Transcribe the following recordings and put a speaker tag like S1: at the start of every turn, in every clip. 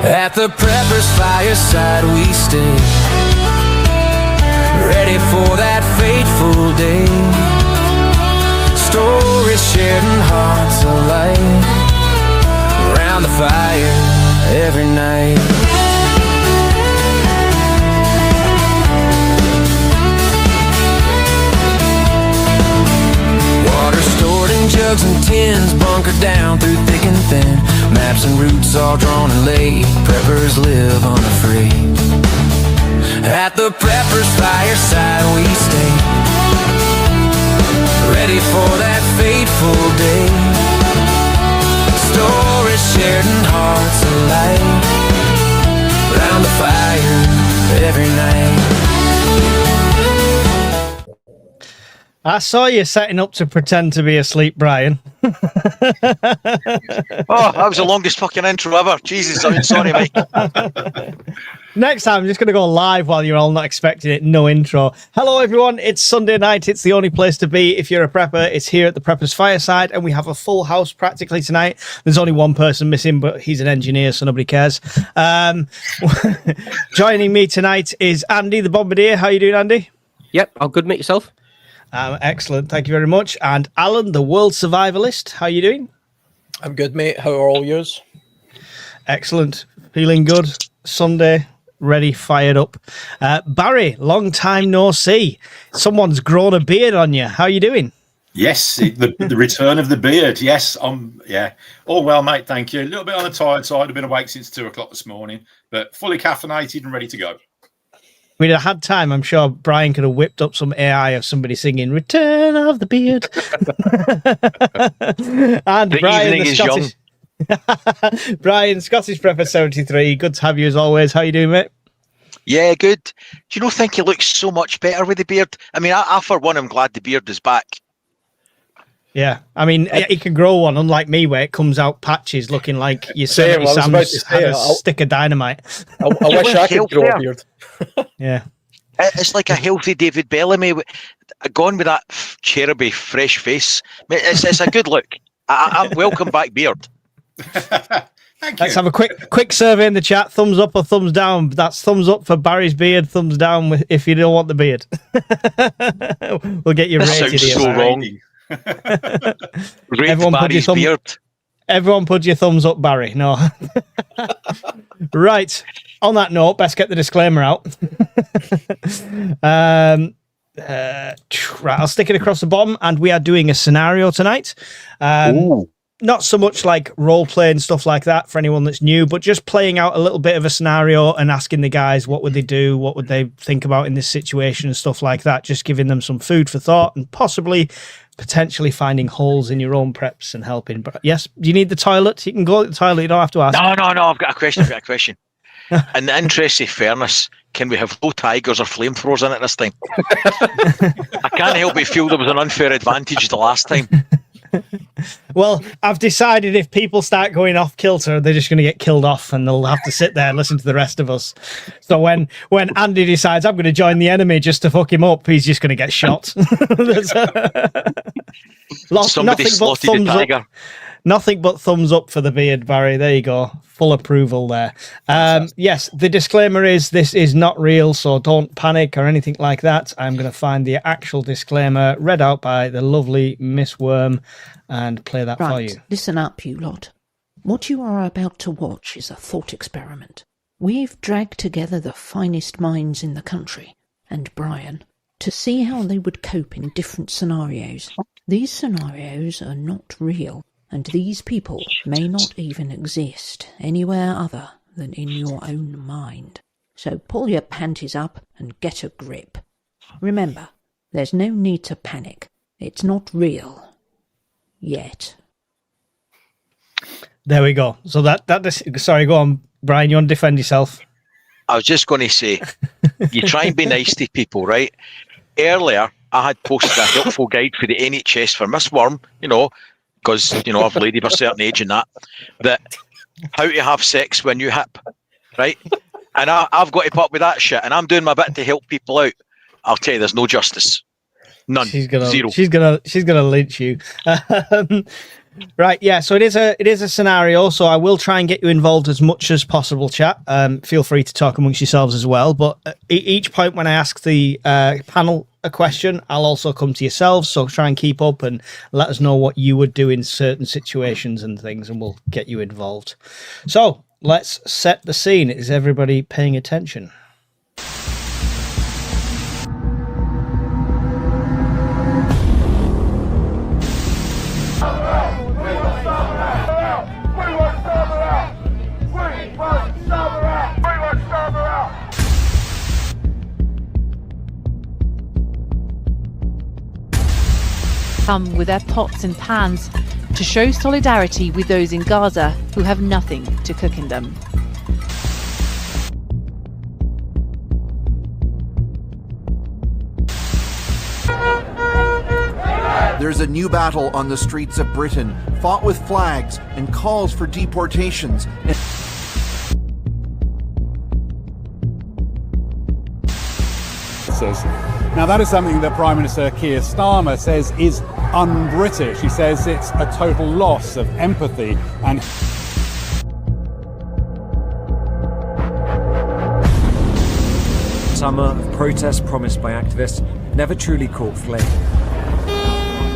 S1: At the prepper's fireside we stay, ready for that fateful day. Stories shared and hearts alight, around the fire every night. Water stored in jugs and tins, bunkered down through thick and thin. Maps and routes all drawn and laid, preppers live unafraid. At the prepper's fireside we stay, ready for that fateful day. Stories shared and hearts alight, round the fire every night.
S2: I saw you setting up to pretend to be asleep, Brian.
S3: Oh, that was the longest fucking intro ever. Jesus, I'm sorry, mate.
S2: Next time, I'm just going to go live while you're all not expecting it. No intro. Hello, everyone. It's Sunday night. It's the only place to be if you're a prepper. It's here at the Prepper's Fireside, and we have a full house practically tonight. There's only one person missing, but he's an engineer, so nobody cares. Joining me tonight is Andy, the Bombardier. How you doing, Andy?
S4: Yep, I'll good, mate. Yourself?
S2: Excellent. Thank you very much. And Alan, the World Survivalist. How you doing?
S5: I'm good, mate. How are all yours?
S2: Excellent. Feeling good. Sunday. Ready, fired up. Barry, long time no see. Someone's grown a beard on you. How you doing?
S6: Yes, the return of the beard. Yes, yeah. All well, mate. Thank you. A little bit on the tired side. I've been awake since 2 o'clock this morning, but fully caffeinated and ready to go.
S2: We'd have had time. I'm sure Brian could have whipped up some AI of somebody singing "Return of the Beard." And
S3: the
S2: Brian,
S3: evening
S2: the
S3: is
S2: Scottish... young. Brian, Scottish Prepper 73. Good to have you as always. How you doing, mate?
S3: Yeah, good. Do you not think he looks so much better with the beard? I mean, I for one, am glad the beard is back.
S2: Yeah, I mean, he can grow one, unlike me, where it comes out patches looking like Yosemite Sam's had a stick of dynamite.
S5: I wish I could grow a beard.
S2: Yeah.
S3: It's like a healthy David Bellamy, gone with that cheruby fresh face. It's a good look. I'm welcome back, beard.
S2: Let's have a quick survey in the chat. Thumbs up or thumbs down? That's thumbs up for Barry's beard. Thumbs down if you don't want the beard. We'll get you rated
S3: sounds
S2: here.
S3: So wrong.
S2: Everyone
S3: Barry's beard.
S2: Everyone put your thumbs up, Barry. No. Right. On that note, best get the disclaimer out. Right, I'll stick it across the bottom, and we are doing a scenario tonight. Not so much like role-playing stuff like that for anyone that's new, but just playing out a little bit of a scenario and asking the guys what would they do, what would they think about in this situation and stuff like that, just giving them some food for thought and potentially finding holes in your own preps and helping. But yes, do you need the toilet? You can go to the toilet, you don't have to ask.
S3: No, I've got a question. In the interest of fairness, can we have low tigers or flamethrowers in it this time? I can't help but feel there was an unfair advantage the last time.
S2: Well, I've decided if people start going off kilter, they're just going to get killed off, and they'll have to sit there and listen to the rest of us. So when Andy decides I'm going to join the enemy just to fuck him up, he's just going to get shot.
S3: Somebody slotted the tiger.
S2: Nothing but thumbs up for the beard, Barry. There you go. Full approval there. Yes, the disclaimer is this is not real, so don't panic or anything like that. I'm going to find the actual disclaimer read out by the lovely Miss Worm and play that for you.
S7: Listen up, you lot. What you are about to watch is a thought experiment. We've dragged together the finest minds in the country, and Brian, to see how they would cope in different scenarios. These scenarios are not real, and these people may not even exist anywhere other than in your own mind. So pull your panties up and get a grip. Remember, there's no need to panic. It's not real. Yet.
S2: There we go. So sorry, go on, Brian, you want to defend yourself?
S3: I was just going to say, you try and be nice to people, right? Earlier, I had posted a helpful guide for the NHS for Miss Worm, because, I've lady of a certain age and that how to have sex when you hip, right? And I've got to put up with that shit, and I'm doing my bit to help people out. I'll tell you, there's no justice. None. Zero.
S2: She's gonna lynch you. Right, yeah. So it is a scenario. So I will try and get you involved as much as possible, chat. Feel free to talk amongst yourselves as well. But each point when I ask the panel a question, I'll also come to yourselves. So try and keep up and let us know what you would do in certain situations and things, and we'll get you involved. So let's set the scene. Is everybody paying attention?
S8: Come with their pots and pans to show solidarity with those in Gaza who have nothing to cook in them.
S9: There's a new battle on the streets of Britain, fought with flags and calls for deportations.
S10: Now that is something that Prime Minister Keir Starmer says is un-British. He says it's a total loss of empathy and
S11: summer of protests promised by activists never truly caught flame.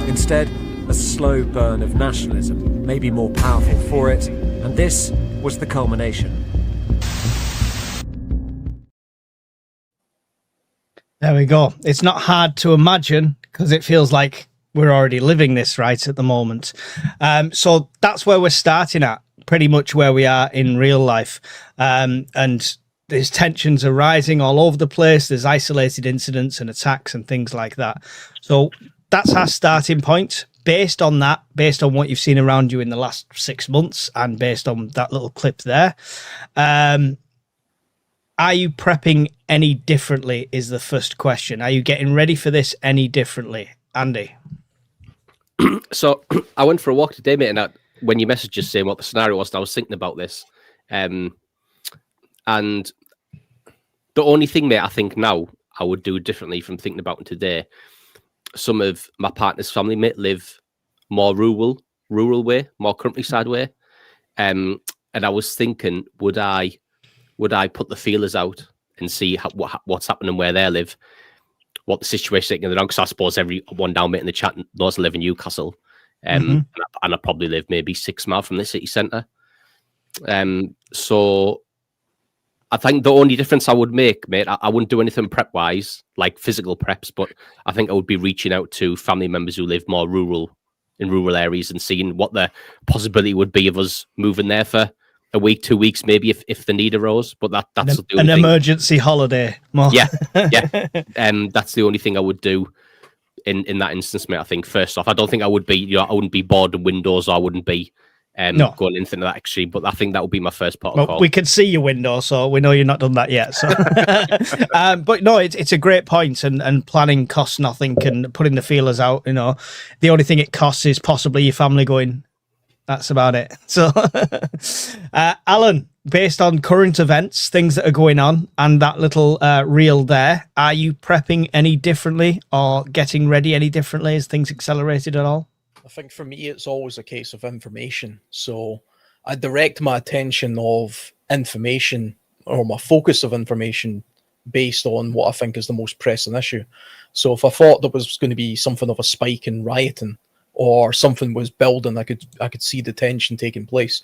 S11: Instead, a slow burn of nationalism, maybe more powerful for it, and this was the culmination.
S2: There we go. It's not hard to imagine because it feels like we're already living this right at the moment. So that's where we're starting at, pretty much where we are in real life. And there's tensions are rising all over the place. There's isolated incidents and attacks and things like that. So that's our starting point. Based on that, based on what you've seen around you in the last 6 months and based on that little clip there, are you prepping any differently is the first question. Are you getting ready for this any differently? Andy?
S4: So I went for a walk today, mate, and when you messaged just saying what the scenario was, I was thinking about this. And the only thing, mate, I think now I would do differently from thinking about it today, some of my partner's family, mate, live more rural way, more countryside way. And I was thinking, would I put the feelers out and see what's happening where they live, what the situation is going on? Because I suppose everyone down mate in the chat knows I live in Newcastle, and I probably live maybe 6 miles from the city centre. So I think the only difference I would make, mate, I wouldn't do anything prep-wise, like physical preps, but I think I would be reaching out to family members who live more in rural areas and seeing what the possibility would be of us moving there for a week, 2 weeks, maybe if the need arose. But that's the only
S2: an
S4: thing.
S2: Emergency holiday. More.
S4: Yeah. That's the only thing I would do in that instance, mate. I think first off, I don't think I would be, I wouldn't be bored in windows, or I wouldn't be going anything to that extreme. But I think that would be my first protocol.
S2: Well, we can see your window, so we know you're not done that yet. So, but no, it's a great point, and planning costs nothing, and putting the feelers out. The only thing it costs is possibly your family going. That's about it. So, Alan, based on current events, things that are going on, and that little reel there, are you prepping any differently or getting ready any differently? Has things accelerated at all?
S5: I think for me, it's always a case of information. So I direct my attention of information, or my focus of information, based on what I think is the most pressing issue. So if I thought there was going to be something of a spike in rioting, or something was building, I could see the tension taking place,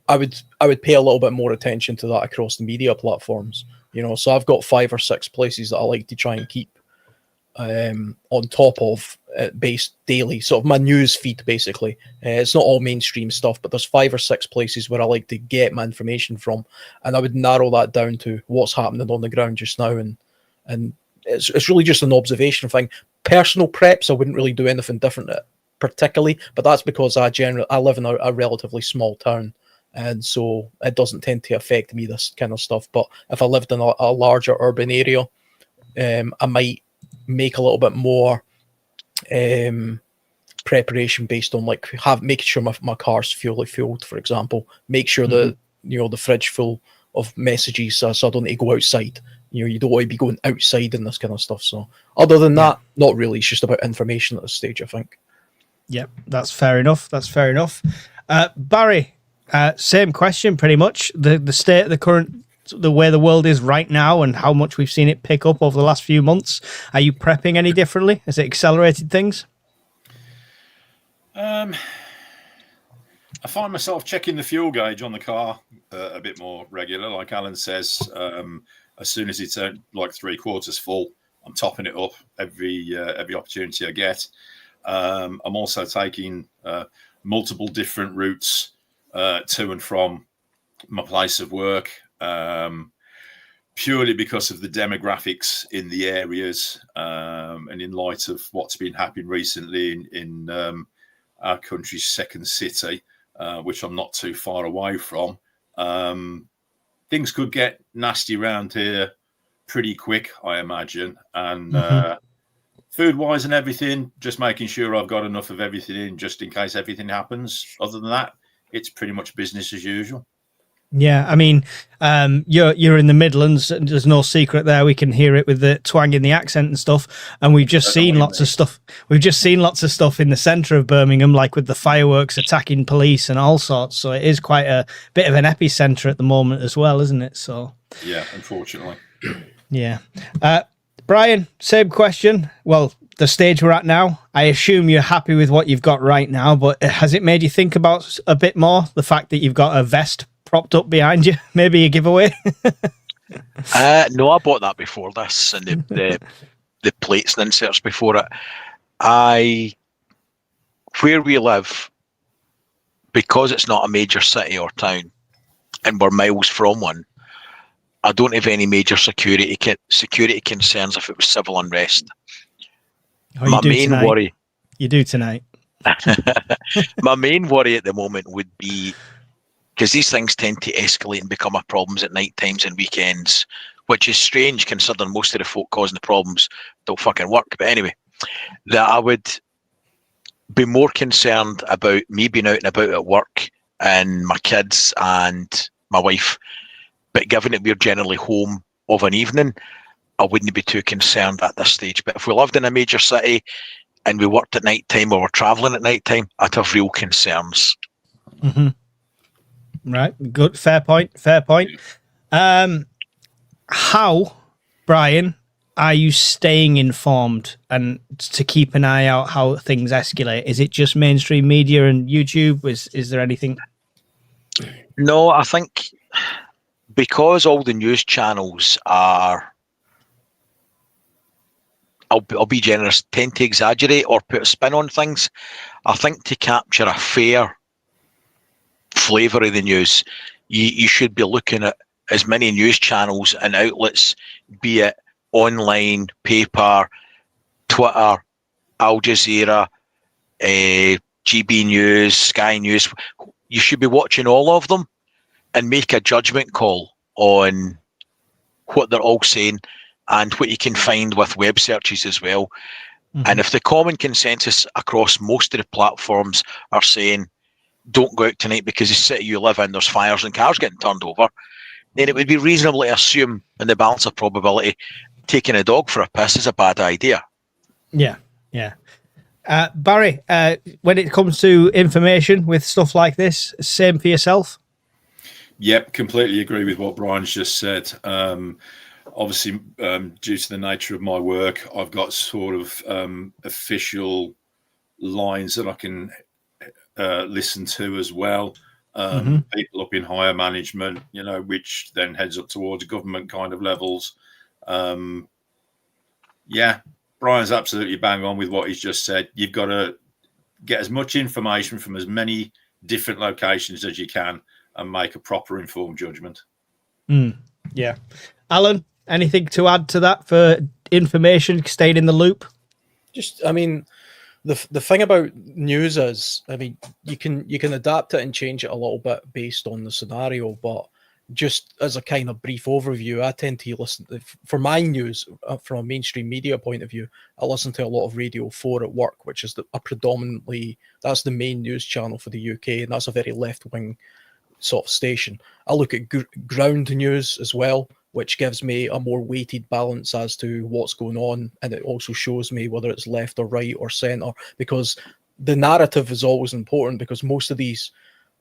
S5: I would pay a little bit more attention to that across the media platforms. So I've got 5 or 6 places that I like to try and keep on top of, based daily, sort of my news feed basically. It's not all mainstream stuff, but there's 5 or 6 places where I like to get my information from, and I would narrow that down to what's happening on the ground just now, and it's really just an observation thing. Personal preps, I wouldn't really do anything different particularly, but that's because I live in a relatively small town, and so it doesn't tend to affect me, this kind of stuff. But if I lived in a larger urban area, I might make a little bit more preparation based on making sure my car's fully filled, for example. Make sure that the fridge full of messages, so I don't need to go outside. You don't want to be going outside and this kind of stuff. So other than that, not really. It's just about information at this stage, I think.
S2: Yep, that's fair enough. That's fair enough. Barry, same question, pretty much. The state of the current, the way the world is right now, and how much we've seen it pick up over the last few months. Are you prepping any differently? Has it accelerated things?
S6: I find myself checking the fuel gauge on the car a bit more regular. Like Alan says, as soon as it's like 3/4 full, I'm topping it up every opportunity I get. I'm also taking multiple different routes to and from my place of work, purely because of the demographics in the areas, and in light of what's been happening recently in our country's second city, which I'm not too far away from. Things could get nasty around here pretty quick, I imagine. And food-wise and everything, just making sure I've got enough of everything in just in case everything happens. Other than that, it's pretty much business as usual.
S2: Yeah, I mean, you're in the Midlands, and there's no secret there. We can hear it with the twang in the accent and stuff. And we've just seen lots of stuff. We've just seen lots of stuff in the centre of Birmingham, like with the fireworks attacking police and all sorts. So it is quite a bit of an epicentre at the moment as well, isn't it? So
S6: yeah, unfortunately.
S2: Yeah. Brian, same question. Well, the stage we're at now, I assume you're happy with what you've got right now, but has it made you think about a bit more the fact that you've got a vest propped up behind you? Maybe a giveaway?
S3: No, I bought that before this, and the plates and inserts before it. Where we live, because it's not a major city or town, and we're miles from one, I don't have any major security concerns if it was civil unrest.
S2: Oh,
S3: my main
S2: tonight.
S3: worry.
S2: You do tonight.
S3: My main worry at the moment would be, because these things tend to escalate and become problems at night times and weekends, which is strange considering most of the folk causing the problems don't fucking work. But anyway, that I would be more concerned about me being out and about at work and my kids and my wife. But given that we're generally home of an evening, I wouldn't be too concerned at this stage. But if we lived in a major city and we worked at night time or we're travelling at night time, I'd have real concerns.
S2: Mm-hmm. Right. Good. Fair point. Fair point. How, Brian, are you staying informed and to keep an eye out how things escalate? Is it just mainstream media and YouTube? Is there anything?
S3: No, I think because all the news channels are, I'll be generous, tend to exaggerate or put a spin on things. I think to capture a fair flavour of the news, you should be looking at as many news channels and outlets, be it online, paper, Twitter, Al Jazeera, GB News, Sky News. You should be watching all of them and make a judgment call on what they're all saying and what you can find with web searches as well. Mm-hmm. And if the common consensus across most of the platforms are saying don't go out tonight because the city you live in, there's fires and cars getting turned over, then it would be reasonable to assume, in the balance of probability, taking a dog for a piss is a bad idea.
S2: Yeah, yeah. Barry, when it comes to information with stuff like this, same for yourself?
S6: Yep, completely agree with what Brian's just said. Obviously, due to the nature of my work, I've got sort of official lines that I can listen to as well. People up in higher management, which then heads up towards government kind of levels. Yeah, Brian's absolutely bang on with what he's just said. You've got to get as much information from as many different locations as you can and make a proper informed judgment.
S2: Yeah. Alan, anything to add to that for information, staying in the loop?
S5: Just, I mean, the thing about news is, I mean, you can adapt it and change it a little bit based on the scenario, but just as a kind of brief overview, I tend to listen to, for my news from a mainstream media point of view, I listen to a lot of Radio 4 at work, which is that's the main news channel for the UK, and that's a very left-wing sort of station. I look at ground news as well, which gives me a more weighted balance as to what's going on, and it also shows me whether it's left or right or centre, because the narrative is always important because most of these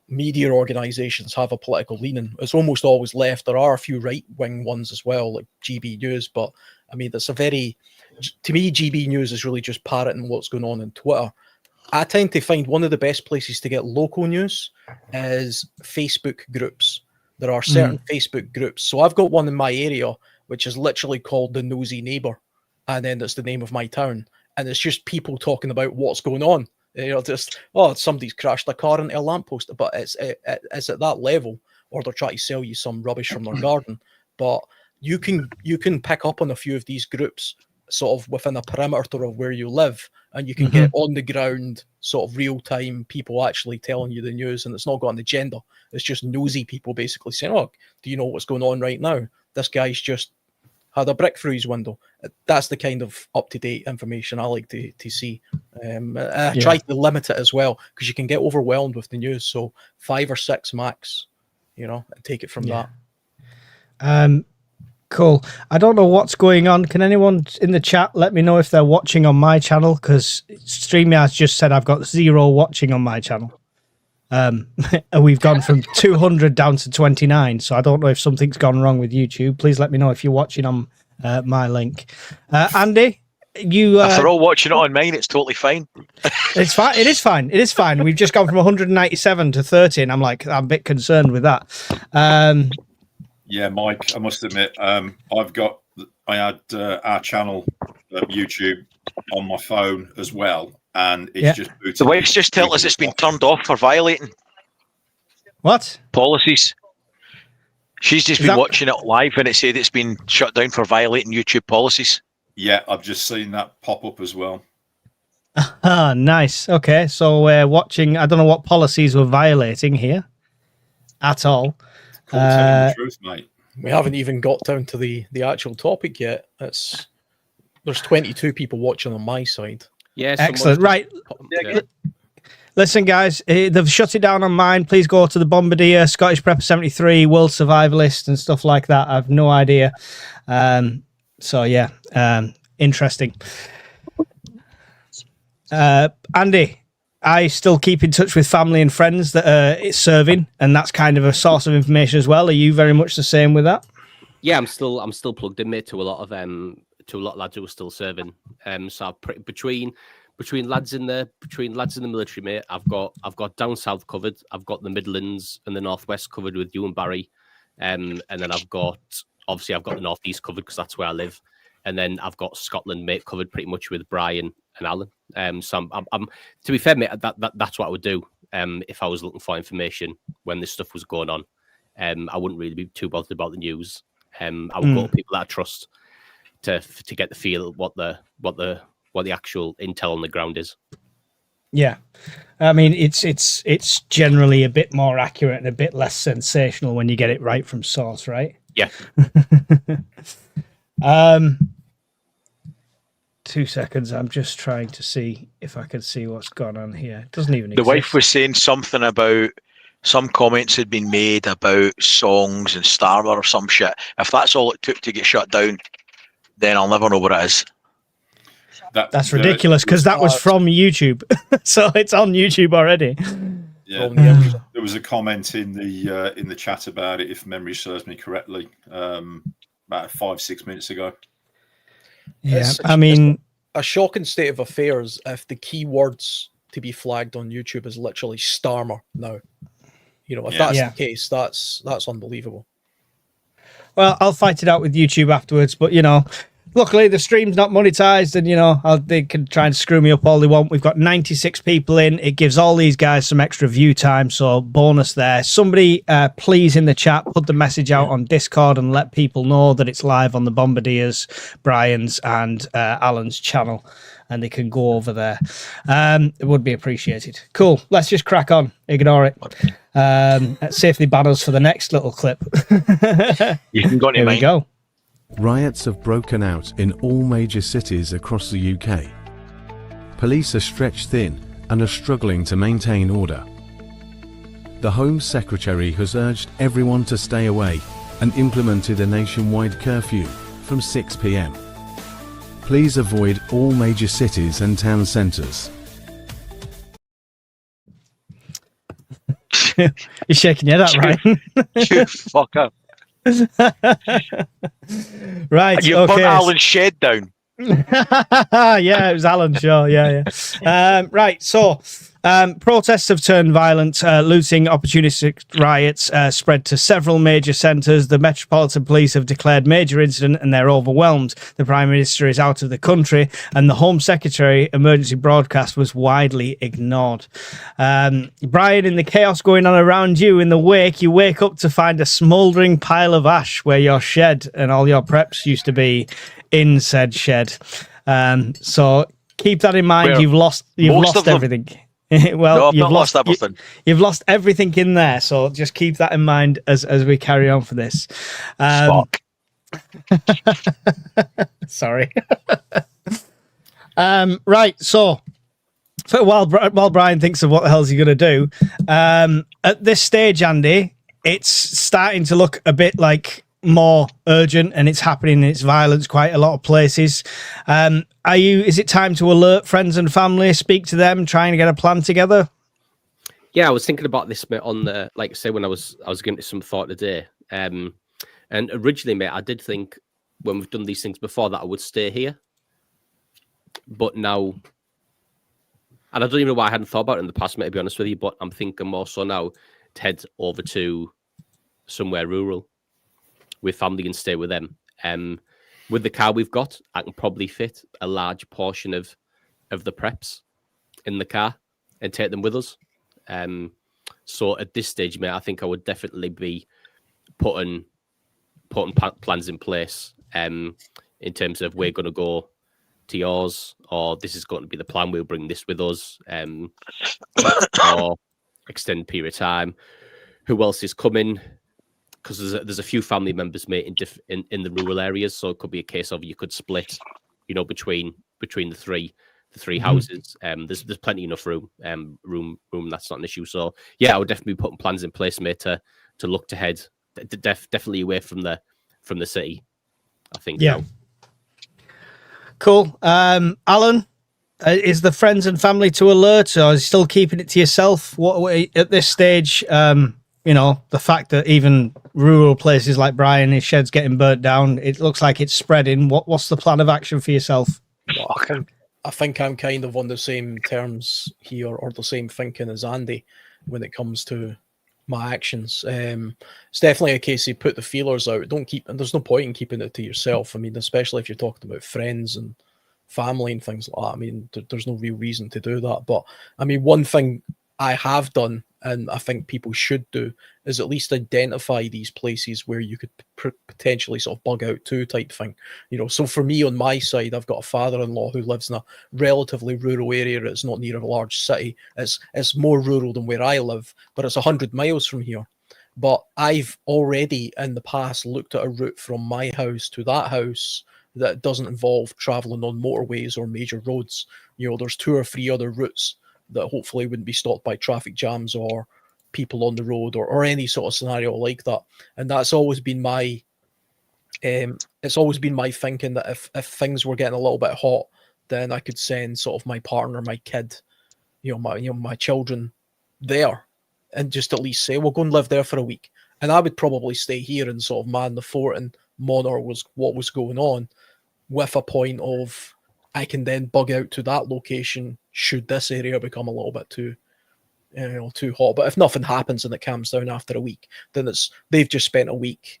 S5: media organizations have a political leaning. It's almost always left. There are a few right-wing ones as well, like GB News, but I mean, to me, GB News is really just parroting what's going on Twitter. I tend to find one of the best places to get local news is Facebook groups. There are certain Facebook groups. So I've got one in my area, which is literally called The Nosy Neighbour. And then that's the name of my town. And it's just people talking about what's going on. Just, somebody's crashed a car into a lamppost, but it's at that level, or they're trying to sell you some rubbish from their garden. But you can pick up on a few of these groups sort of within a perimeter of where you live, and you can get on the ground, sort of real time people actually telling you the news, and it's not got an agenda. It's just nosy people basically saying, "Oh, do you know what's going on right now? This guy's just had a brick through his window." That's the kind of up-to-date information I like to see. I try to limit it as well, because you can get overwhelmed with the news. So 5 or 6 max, and take it from that.
S2: Cool. I don't know what's going on. Can anyone in the chat let me know if they're watching on my channel? Because StreamYard's just said I've got 0 watching on my channel. And we've gone from 200 down to 29. So I don't know if something's gone wrong with YouTube. Please let me know if you're watching on my link. Andy, if
S3: they're all watching it on mine, it's totally fine.
S2: It's fine. It is fine. It is fine. We've just gone from 197 to 30, and I'm a bit concerned with that.
S6: Yeah, Mike, I must admit, I had our channel at YouTube on my phone as well, and it's just booted.
S3: The wife's just telling us it's been turned off for violating
S2: what
S3: policies. She's just been watching it live, and it said it's been shut down for violating YouTube policies.
S6: Yeah, I've just seen that pop up as well.
S2: Ah, nice. Okay, so we're watching. I don't know what policies we're violating here at all.
S6: Telling the truth, mate.
S5: We haven't even got down to the actual topic yet. There's 22 people watching on my side.
S4: Yeah,
S2: excellent. Right. Listen, guys, they've shut it down on mine. Please go to the Bombardier, Scottish Prepper 73, World Survivalist, and stuff like that. I have no idea. Interesting. Andy, I still keep in touch with family and friends that are serving, and that's kind of a source of information as well. Are you very much the same with that?
S4: Yeah, I'm still plugged in, mate, to a lot of lads who are still serving. So between lads in the military, mate, I've got down south covered. I've got the Midlands and the Northwest covered with you and Barry, and then I've got the Northeast covered because that's where I live, and then I've got Scotland, mate, covered pretty much with Brian and Alan. So I'm to be fair, mate, that's what I would do if I was looking for information when this stuff was going on. I wouldn't really be too bothered about the news. I would go to people that I trust to get the feel of what the actual intel on the ground is.
S2: Yeah, I mean it's generally a bit more accurate and a bit less sensational when you get it right from source, right?
S4: Yeah.
S2: 2 seconds. I'm just trying to see if I can see what's gone on here. It doesn't even
S3: The
S2: exist.
S3: wife was saying something about some comments had been made about songs and Starmer or some shit. If that's all it took to get shut down, then I'll never know what it is.
S2: That's ridiculous because that was from YouTube. So it's on YouTube already.
S6: Yeah, there was a comment in the chat about it, if memory serves me correctly, about 5-6 minutes ago.
S2: Yeah, it's
S5: a shocking state of affairs if the keywords to be flagged on YouTube is literally Starmer now. If that's the case, that's unbelievable.
S2: Well, I'll fight it out with YouTube afterwards, but luckily the stream's not monetized, and they can try and screw me up all they want. We've got 96 people in. It gives all these guys some extra view time, so bonus there. Somebody please in the chat put the message out on Discord and let people know that it's live on the Bombardiers, Brian's and Alan's channel, and they can go over there. It would be appreciated. Cool, let's just crack on. Ignore it. Safely ban us for the next little clip.
S3: You can go to
S2: Here we go.
S12: Riots have broken out in all major cities across the UK. Police are stretched thin and are struggling to maintain order. The Home Secretary has urged everyone to stay away and implemented a nationwide curfew from 6 p.m. Please avoid all major cities and town centres.
S2: You're shaking your head at Ryan.
S3: You fucker.
S2: Right.
S3: You
S2: okay.
S3: burnt Alan's shed down.
S2: Yeah, it was Alan, sure. Yeah. Right. So, protests have turned violent. Looting, opportunistic riots spread to several major centres. The Metropolitan Police have declared major incident and they're overwhelmed. The Prime Minister is out of the country and the Home Secretary emergency broadcast was widely ignored. Brian, in the chaos going on around you in the wake, you wake up to find a smouldering pile of ash where your shed and all your preps used to be in said shed. So keep that in mind.
S3: Well,
S2: you've lost everything. Well,
S3: no, I've not lost everything.
S2: You've lost everything in there, so just keep that in mind as we carry on for this.
S3: Fuck.
S2: Sorry. Right, so while Brian thinks of what the hell's he going to do, at this stage, Andy, it's starting to look a bit like more urgent and it's happening in its violence quite a lot of places. Is it time to alert friends and family, speak to them, trying to get a plan together?
S4: Yeah, I was thinking about this, mate, on the, like I say, when I was giving it some thought today. And originally, mate, I did think when we've done these things before that I would stay here. But now, and I don't even know why I hadn't thought about it in the past, mate, to be honest with you, but I'm thinking more so now to head over to somewhere rural with family and stay with them. With the car we've got, I can probably fit a large portion of the preps in the car and take them with us. So at this stage, mate, I think I would definitely be putting plans in place in terms of we're going to go to yours, or this is going to be the plan. We'll bring this with us, or extended period of time. Who else is coming? Because there's a few family members, mate, in the rural areas, so it could be a case of you could split, between the three houses. There's plenty enough room. That's not an issue. So yeah, I would definitely be putting plans in place, mate, to look to head definitely away from the city. I think.
S2: Yeah.
S4: Now.
S2: Cool. Alan, is the friends and family to alert, or is you still keeping it to yourself? What at this stage? The fact that even rural places like Brian, his shed's getting burnt down, it looks like it's spreading. What's the plan of action for yourself?
S5: I think I'm kind of on the same terms here, or the same thinking as Andy when it comes to my actions. It's definitely a case you put the feelers out. And there's no point in keeping it to yourself. I mean, especially if you're talking about friends and family and things like that. I mean, there's no real reason to do that. But I mean, one thing I have done, and I think people should do, is at least identify these places where you could potentially sort of bug out to type thing. So for me, on my side, I've got a father-in-law who lives in a relatively rural area. It's not near a large city. It's more rural than where I live, but it's 100 miles from here. But I've already in the past looked at a route from my house to that house that doesn't involve traveling on motorways or major roads. There's 2 or 3 other routes that hopefully wouldn't be stopped by traffic jams or people on the road or any sort of scenario like that. And that's always been my thinking, that if things were getting a little bit hot, then I could send sort of my partner, my kid, my children there, and just at least say, we'll go and live there for a week. And I would probably stay here and sort of man the fort and monitor what was going on, with a point of I can then bug out to that location should this area become a little bit too hot. But if nothing happens and it calms down after a week, then they've just spent a week,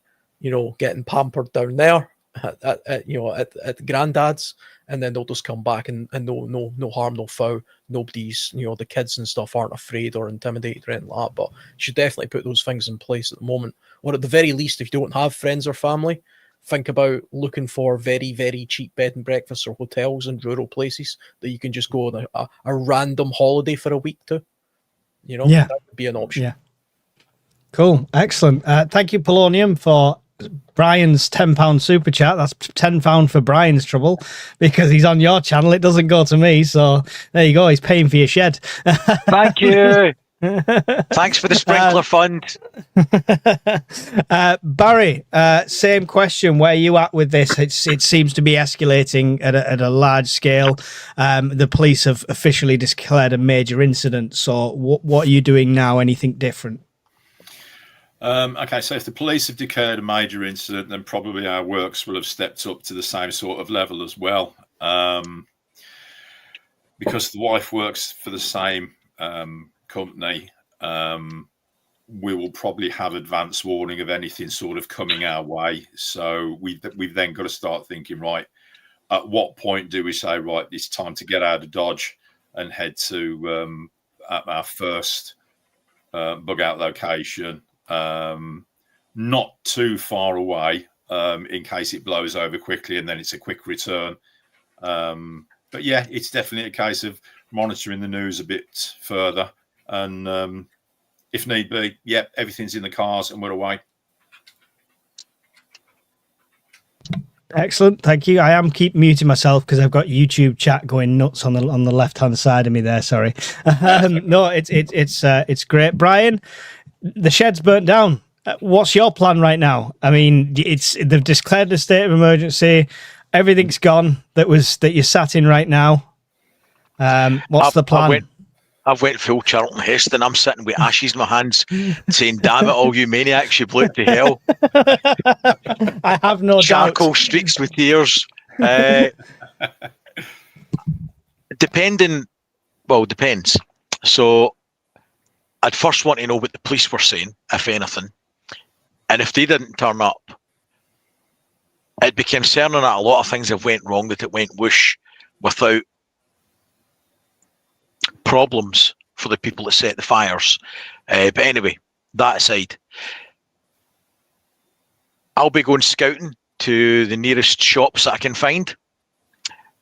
S5: getting pampered down there at Granddad's, and then they'll just come back and no harm, no foul. Nobody's, the kids and stuff aren't afraid or intimidated or anything like that. But you should definitely put those things in place at the moment. Or at the very least, if you don't have friends or family, think about looking for very, very cheap bed and breakfasts or hotels in rural places that you can just go on a random holiday for a week to. That would be an option.
S2: Yeah. Cool. Excellent. Thank you, Polonium, for Brian's £10 super chat. That's £10 for Brian's trouble because he's on your channel. It doesn't go to me. So there you go. He's paying for your shed.
S3: Thank you. Thanks for the sprinkler fund.
S2: Barry, same question. Where are you at with this? It seems to be escalating at a large scale. The police have officially declared a major incident. So what are you doing now? Anything different?
S6: Okay, so if the police have declared a major incident, then probably our works will have stepped up to the same sort of level as well. Because the wife works for the same company, we will probably have advance warning of anything sort of coming our way. So we've then got to start thinking, right, at what point do we say, right, it's time to get out of Dodge and head to our first bug out location, not too far away, in case it blows over quickly and then it's a quick return. But yeah, it's definitely a case of monitoring the news a bit further. And if need be, yep, everything's in the cars and we're away.
S2: Excellent, thank you. I am keep muting myself because I've got YouTube chat going nuts on the left hand side of me there. Sorry. No, it's great, Brian. The shed's burnt down. What's your plan right now? I mean, they've declared a state of emergency. Everything's gone that you're sat in right now. What's the plan?
S3: I've went full Charlton Heston. I'm sitting with ashes in my hands, saying, "Damn it, all you maniacs! You blew it to hell."
S2: I have no
S3: Charcoal
S2: doubt.
S3: streaks with tears. Depends. So, I'd first want to know what the police were saying, if anything, and if they didn't turn up, it'd be concerning that a lot of things have went wrong, that it went whoosh without problems for the people that set the fires. But anyway, that aside, I'll be going scouting to the nearest shops that I can find,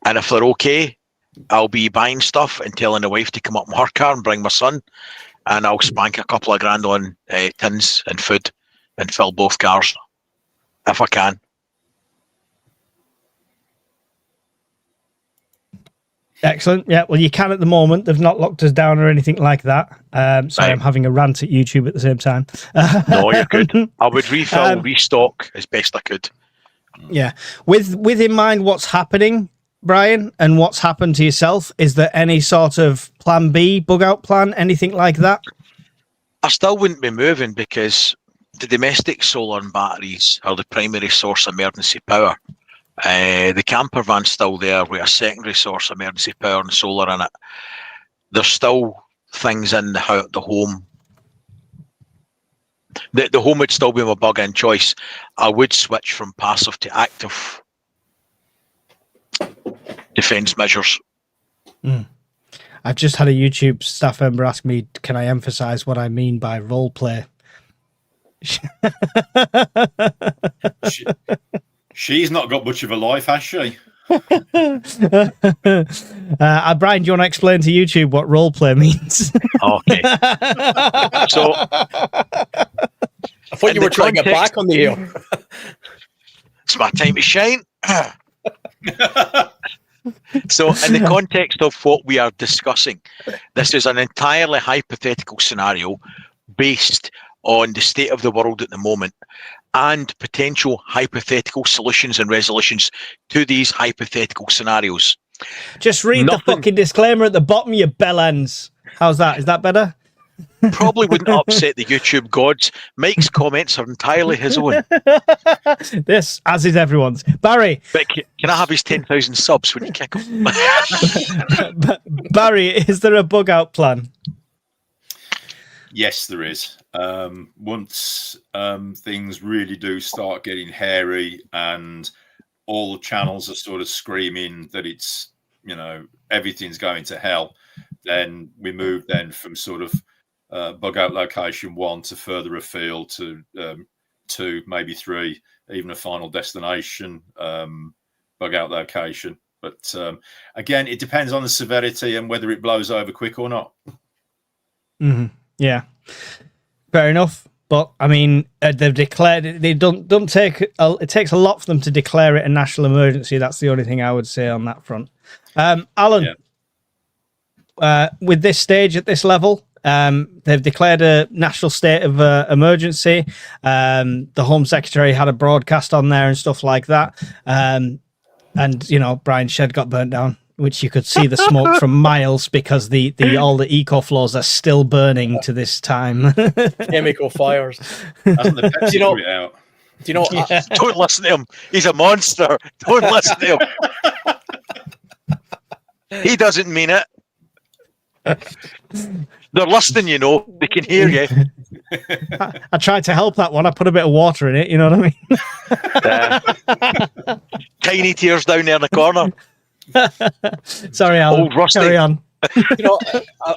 S3: and if they're okay, I'll be buying stuff and telling the wife to come up in her car and bring my son, and I'll spank a couple of grand on tins and food and fill both cars if I can.
S2: Excellent. Yeah, well, you can at the moment. They've not locked us down or anything like that. Sorry, I'm having a rant at YouTube at the same time.
S3: No, you're good. I would restock as best I could.
S2: Yeah. With in mind what's happening, Brian, and what's happened to yourself, is there any sort of plan B, bug out plan, anything like that?
S3: I still wouldn't be moving because the domestic solar and batteries are the primary source of emergency power. The camper van's still there with a secondary source of emergency power and solar in it. There's still things in the home. The home would still be my bug-in choice. I would switch from passive to active defence measures.
S2: I've just had a YouTube staff member ask me, can I emphasise what I mean by role play?
S6: She's not got much of a life, has she?
S2: Brian, do you want to explain to YouTube what role play means?
S3: Okay. So,
S5: I thought you were trying to get back on the air.
S3: It's my time to shine. So, in the context of what we are discussing, this is an entirely hypothetical scenario based on the state of the world at the moment and potential hypothetical solutions and resolutions to these hypothetical scenarios.
S2: Just read the fucking disclaimer at the bottom, you bellends. How's that? Is that better?
S3: Probably wouldn't upset the YouTube gods. Mike's comments are entirely his own.
S2: This, as is everyone's. Barry.
S3: But can I have his 10,000 subs when you kick him?
S2: Barry, is there a bug out plan?
S6: Yes, there is. Once things really do start getting hairy and all the channels are sort of screaming that it's, everything's going to hell, then we move then from sort of bug out location 1 to further afield to 2, maybe 3, even a final destination bug out location. But again, it depends on the severity and whether it blows over quick or not.
S2: Mm-hmm. Yeah, fair enough. But I mean, they've declared it. They don't take. It takes a lot for them to declare it a national emergency. That's the only thing I would say on that front. Alan, with this stage at this level, They've declared a national state of emergency. The Home Secretary had a broadcast on there and stuff like that. And, you know, Brian's shed got burnt down, which you could see the smoke from miles because the all the eco floors are still burning to this time.
S5: Chemical fires.
S6: Hasn't the Pepsi
S5: You know-
S6: put it out?
S5: Do you know?
S3: Don't listen to him. He's a monster. Don't listen to him. He doesn't mean it. They're listening, you know. They can hear you.
S2: I tried to help that one. I put a bit of water in it. You know what I mean?
S3: Tiny tears down there in the corner.
S2: Sorry, Alan.
S3: Old Rusty.
S2: Carry on.
S5: You know,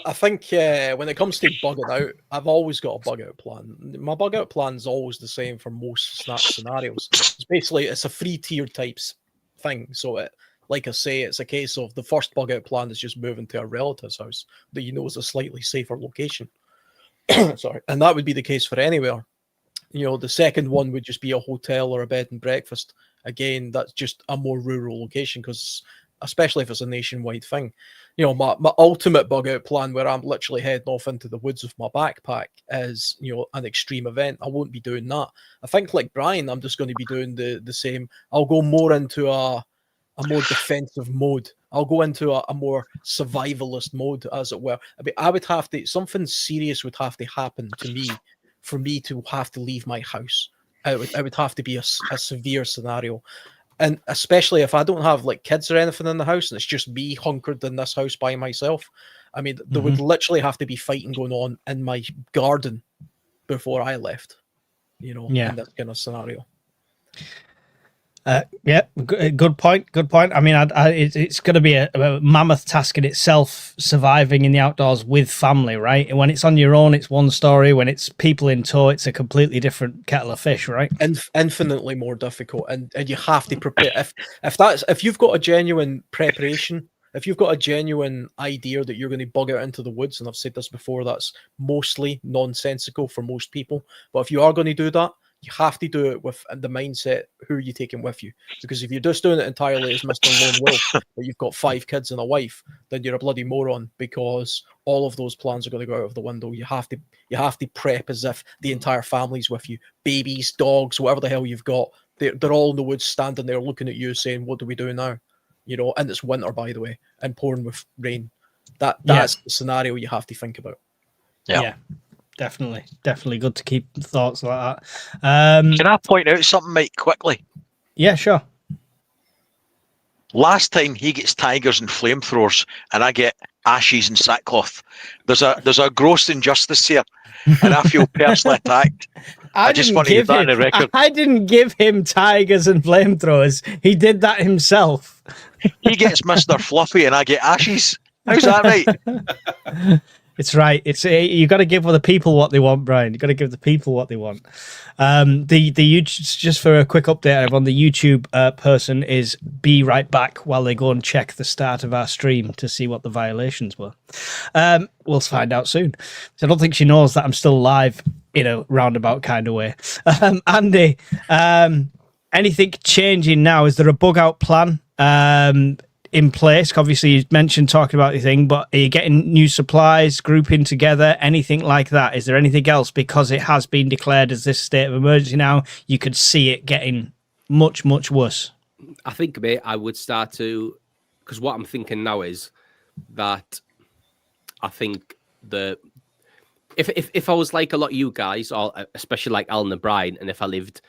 S5: I think when it comes to bugging out, I've always got a bug out plan. My bug out plan is always the same for most scenarios. It's a free tier types thing. So like I say, it's a case of the first bug out plan is just moving to a relative's house that you know is a slightly safer location. Sorry, and that would be the case for anywhere. You know, the second one would just be a hotel or a bed and breakfast. Again, that's just a more rural location because, especially if it's a nationwide thing. You know, my ultimate bug out plan where I'm literally heading off into the woods with my backpack is, you know, an extreme event. I won't be doing that. I think like Brian, I'm just going to be doing the same. I'll go more into a more defensive mode. I'll go into a more survivalist mode, as it were. I mean, I would have to, something serious would have to happen to me for me to have to leave my house. It would have to be a severe scenario. And especially if I don't have like kids or anything in the house and it's just me hunkered in this house by myself. I mean, there would literally have to be fighting going on in my garden before I left, you know, in that kind of scenario.
S2: Good point. I mean, it's going to be a mammoth task in itself, surviving in the outdoors with family, right? And when it's on your own, it's one story. When it's people in tow, it's a completely different kettle of fish, right?
S5: Infinitely more difficult, and you have to prepare. If you've got a genuine preparation, if you've got a genuine idea that you're going to bug out into the woods, and I've said this before, that's mostly nonsensical for most people. But if you are going to do that, you have to do it with the mindset who are you taking with you. Because if you're just doing it entirely as Mr. Lone Wolf, but you've got 5 kids and a wife, then you're a bloody moron because all of those plans are going to go out of the window. You have to prep as if the entire family's with you. Babies, dogs, whatever the hell you've got, they're all in the woods standing there looking at you saying, what do we do now? You know, and it's winter, by the way, and pouring with rain. That's the scenario you have to think about.
S2: Yeah. Definitely good to keep thoughts like that.
S3: Can I point out something, Mike, quickly?
S2: Yeah, sure.
S3: Last time he gets tigers and flamethrowers, and I get ashes and sackcloth. There's a gross injustice here, and I feel personally attacked. I just want to get that on the record.
S2: I didn't give him tigers and flamethrowers. He did that himself.
S3: He gets Mr. Fluffy, and I get ashes. How's that right?
S2: It's right. You got to give the people what they want, Brian. You got to give the people what they want. The YouTube, just for a quick update, everyone, the YouTube person is be right back while they go and check the start of our stream to see what the violations were. We'll find out soon. So I don't think she knows that I'm still live in a roundabout kind of way. Andy, anything changing now? Is there a bug out plan in place? Obviously, you mentioned talking about your thing, but are you getting new supplies, grouping together, anything like that? Is there anything else? Because it has been declared as this state of emergency now, you could see it getting much, much worse.
S4: I think, mate, I would start to, because what I'm thinking now is that I think if I was like a lot of you guys, or especially like Alan and Brian, and if I lived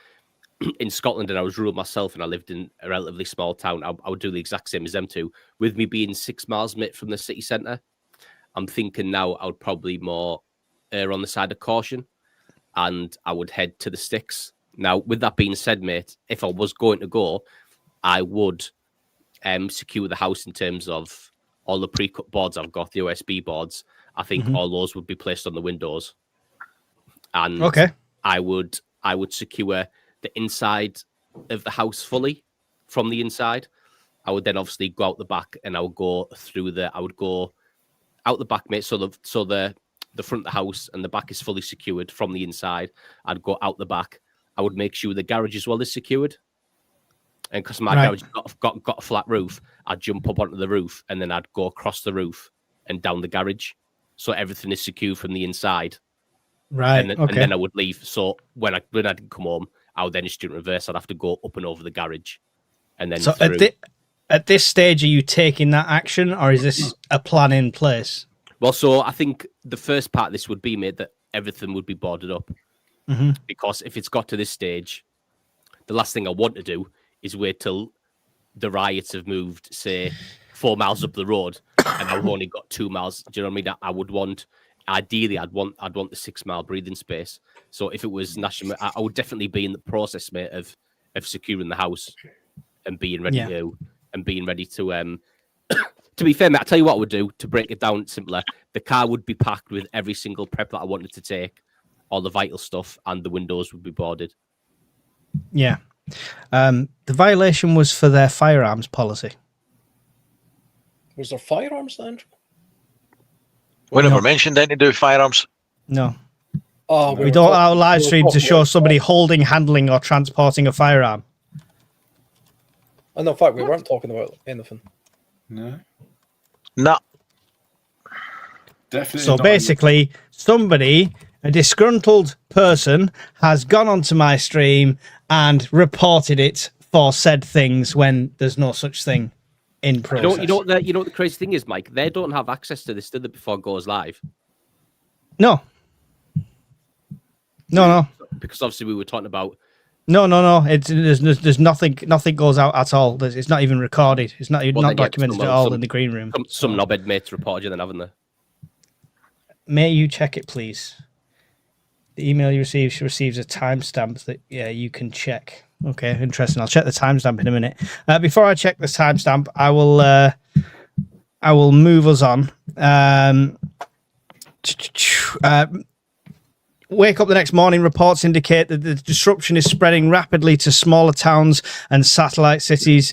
S4: in Scotland and I was rural myself and I lived in a relatively small town, I would do the exact same as them two. With me being 6 miles, mate, from the city centre, I'm thinking now I would probably more err on the side of caution and I would head to the sticks. Now, with that being said, mate, if I was going to go, I would secure the house in terms of all the pre-cut boards I've got, the OSB boards. I think all those would be placed on the windows. And I would secure the inside of the house fully from the inside. I would then obviously go out the back and I would go out the back, mate. So the front of the house and the back is fully secured from the inside. I'd go out the back. I would make sure the garage as well is secured. And because my garage got a flat roof, I'd jump up onto the roof and then I'd go across the roof and down the garage. so everything is secure from the inside.
S2: Right.
S4: And then I would leave. So when I didn't come home, I would then just do it in reverse. I'd have to go up and over the garage, and then
S2: So
S4: through.
S2: At this stage, are you taking that action, or is this a plan in place?
S4: Well, so I think the first part of this would be made that everything would be boarded up.
S2: Mm-hmm.
S4: Because if it's got to this stage, the last thing I want to do is wait till the riots have moved, say, 4 miles up the road, and I've only got 2 miles. Do you know what I mean? I would want, ideally, I'd want the 6 mile breathing space. So if it was national, I would definitely be in the process, mate, of securing the house and being ready to. And being ready to to be fair, mate, I'll tell you what I would do to break it down simpler. The car would be packed with every single prep that I wanted to take, all the vital stuff, and the windows would be boarded.
S2: Yeah. The violation was for their firearms policy.
S5: Was there firearms then?
S3: We never mentioned anything to do with firearms.
S2: No.
S5: Oh,
S2: we don't allow live stream to show somebody holding, handling, or transporting a firearm.
S5: And in fact, we weren't talking about anything.
S6: No.
S3: No.
S6: Definitely.
S2: So basically, a disgruntled person, has gone onto my stream and reported it for said things when there's no such thing in process.
S4: You know what the crazy thing is, Mike? They don't have access to this, do they, before it goes live?
S2: No. No.
S4: Because obviously we were talking about.
S2: No. There's nothing goes out at all. It's not even recorded. It's not documented at all in the green room.
S4: Some knobhead mates reported you then, haven't they?
S2: May you check it, please? The email you receives a timestamp that you can check. Okay, interesting. I'll check the timestamp in a minute. Before I check the timestamp, I will move us on. Wake up the next morning, reports indicate that the disruption is spreading rapidly to smaller towns and satellite cities.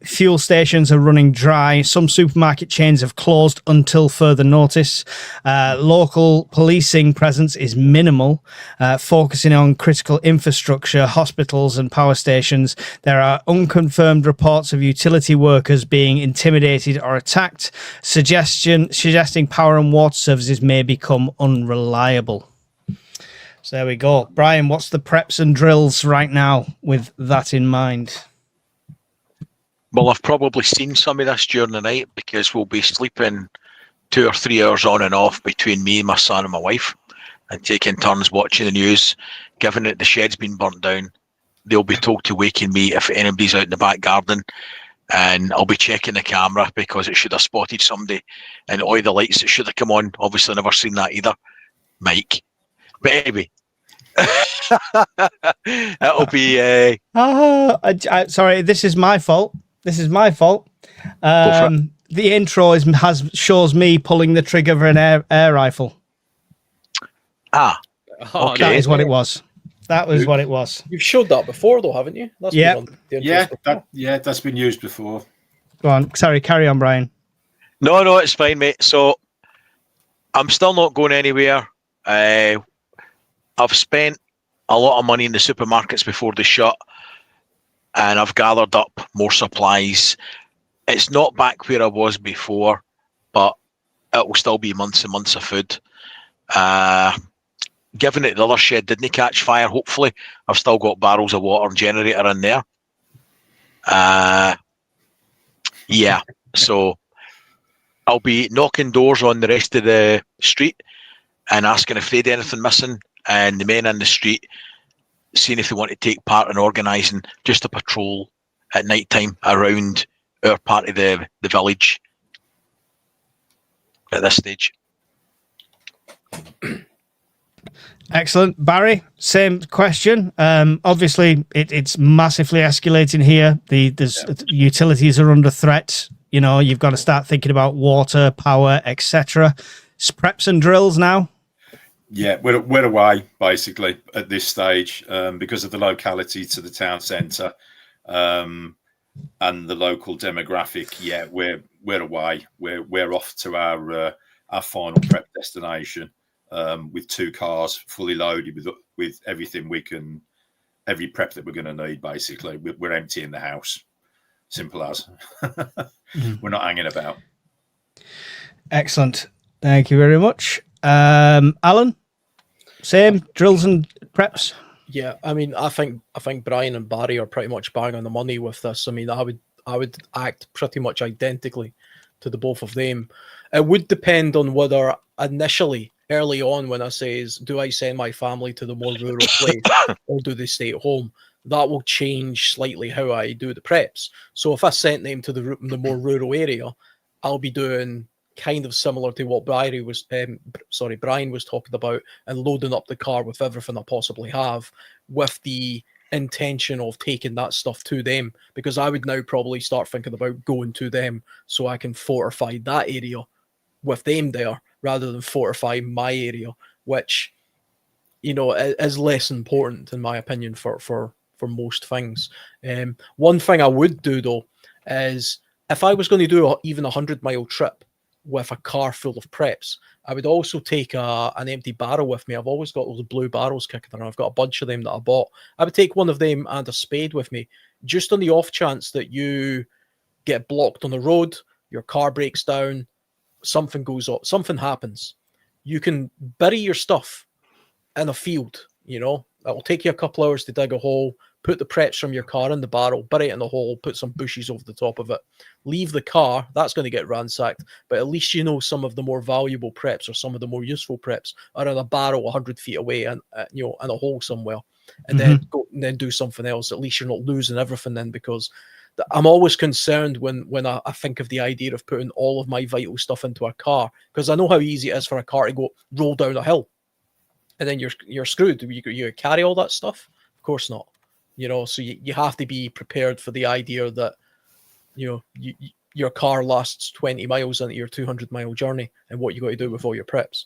S2: Fuel stations are running dry. Some supermarket chains have closed until further notice. Local policing presence is minimal, focusing on critical infrastructure, hospitals and power stations. There are unconfirmed reports of utility workers being intimidated or attacked, suggesting power and water services may become unreliable. So there we go. Brian, what's the preps and drills right now with that in mind?
S3: Well, I've probably seen some of this during the night because we'll be sleeping 2 or 3 hours on and off between me, my son and my wife, and taking turns watching the news. Given that the shed's been burnt down, they'll be told to waken me if anybody's out in the back garden, and I'll be checking the camera because it should have spotted somebody, and all the lights that should have come on, obviously never seen that either, Mike. But anyway, that'll be.
S2: Sorry, this is my fault. The intro shows me pulling the trigger of an air rifle.
S3: Okay.
S2: That is what it was. That was what it was.
S5: You've showed that before, though, haven't you? That's
S6: that's been used before.
S2: Go on. Sorry, carry on, Brian.
S3: No, it's fine, mate. So I'm still not going anywhere. I've spent a lot of money in the supermarkets before they shut, and I've gathered up more supplies. It's not back where I was before, but it will still be months and months of food. Given that the other shed didn't catch fire, hopefully, I've still got barrels of water and generator in there. So I'll be knocking doors on the rest of the street and asking if they'd anything missing, and the men in the street seeing if they want to take part in organising just a patrol at night time around our part of the village at this stage.
S2: Excellent. Barry, same question. Obviously, it's massively escalating here. Utilities are under threat. You know, you've got to start thinking about water, power, etc. Preps and drills now.
S6: Yeah, we're away basically at this stage because of the locality to the town centre and the local demographic. Yeah, we're away. We're off to our final prep destination with 2 cars fully loaded with everything every prep that we're going to need. Basically, we're emptying the house. Simple as. We're not hanging about.
S2: Excellent. Thank you very much. Alan, same drills and preps.
S5: Yeah, I mean, I think Brian and Barry are pretty much bang on the money with this. I mean, I would act pretty much identically to the both of them. It would depend on whether initially, early on, when I says, do I send my family to the more rural place or do they stay at home? That will change slightly how I do the preps. So if I sent them to the more rural area, I'll be doing kind of similar to what Brian was talking about, and loading up the car with everything I possibly have, with the intention of taking that stuff to them, because I would now probably start thinking about going to them so I can fortify that area with them there rather than fortify my area, which, you know, is less important in my opinion for most things. One thing I would do though is, if I was going to do even 100-mile trip with a car full of preps, I would also take an empty barrel with me. I've always got those blue barrels kicking around. I've got a bunch of them that I bought. I would take one of them and a spade with me, just on the off chance that you get blocked on the road, your car breaks down, something goes up, something happens. You can bury your stuff in a field, you know. It will take you a couple hours to dig a hole, put the preps from your car in the barrel, bury it in the hole, put some bushes over the top of it, leave the car. That's going to get ransacked, but at least you know some of the more valuable preps or some of the more useful preps are in a barrel 100 feet away and you know, in a hole somewhere, and then go and then do something else. At least you're not losing everything then, because I'm always concerned when I think of the idea of putting all of my vital stuff into a car, because I know how easy it is for a car to roll down a hill, and then you're screwed. You carry all that stuff? Of course not. You know, so you have to be prepared for the idea that, you know, your car lasts 20 miles into your 200-mile journey, and what you got to do with all your preps.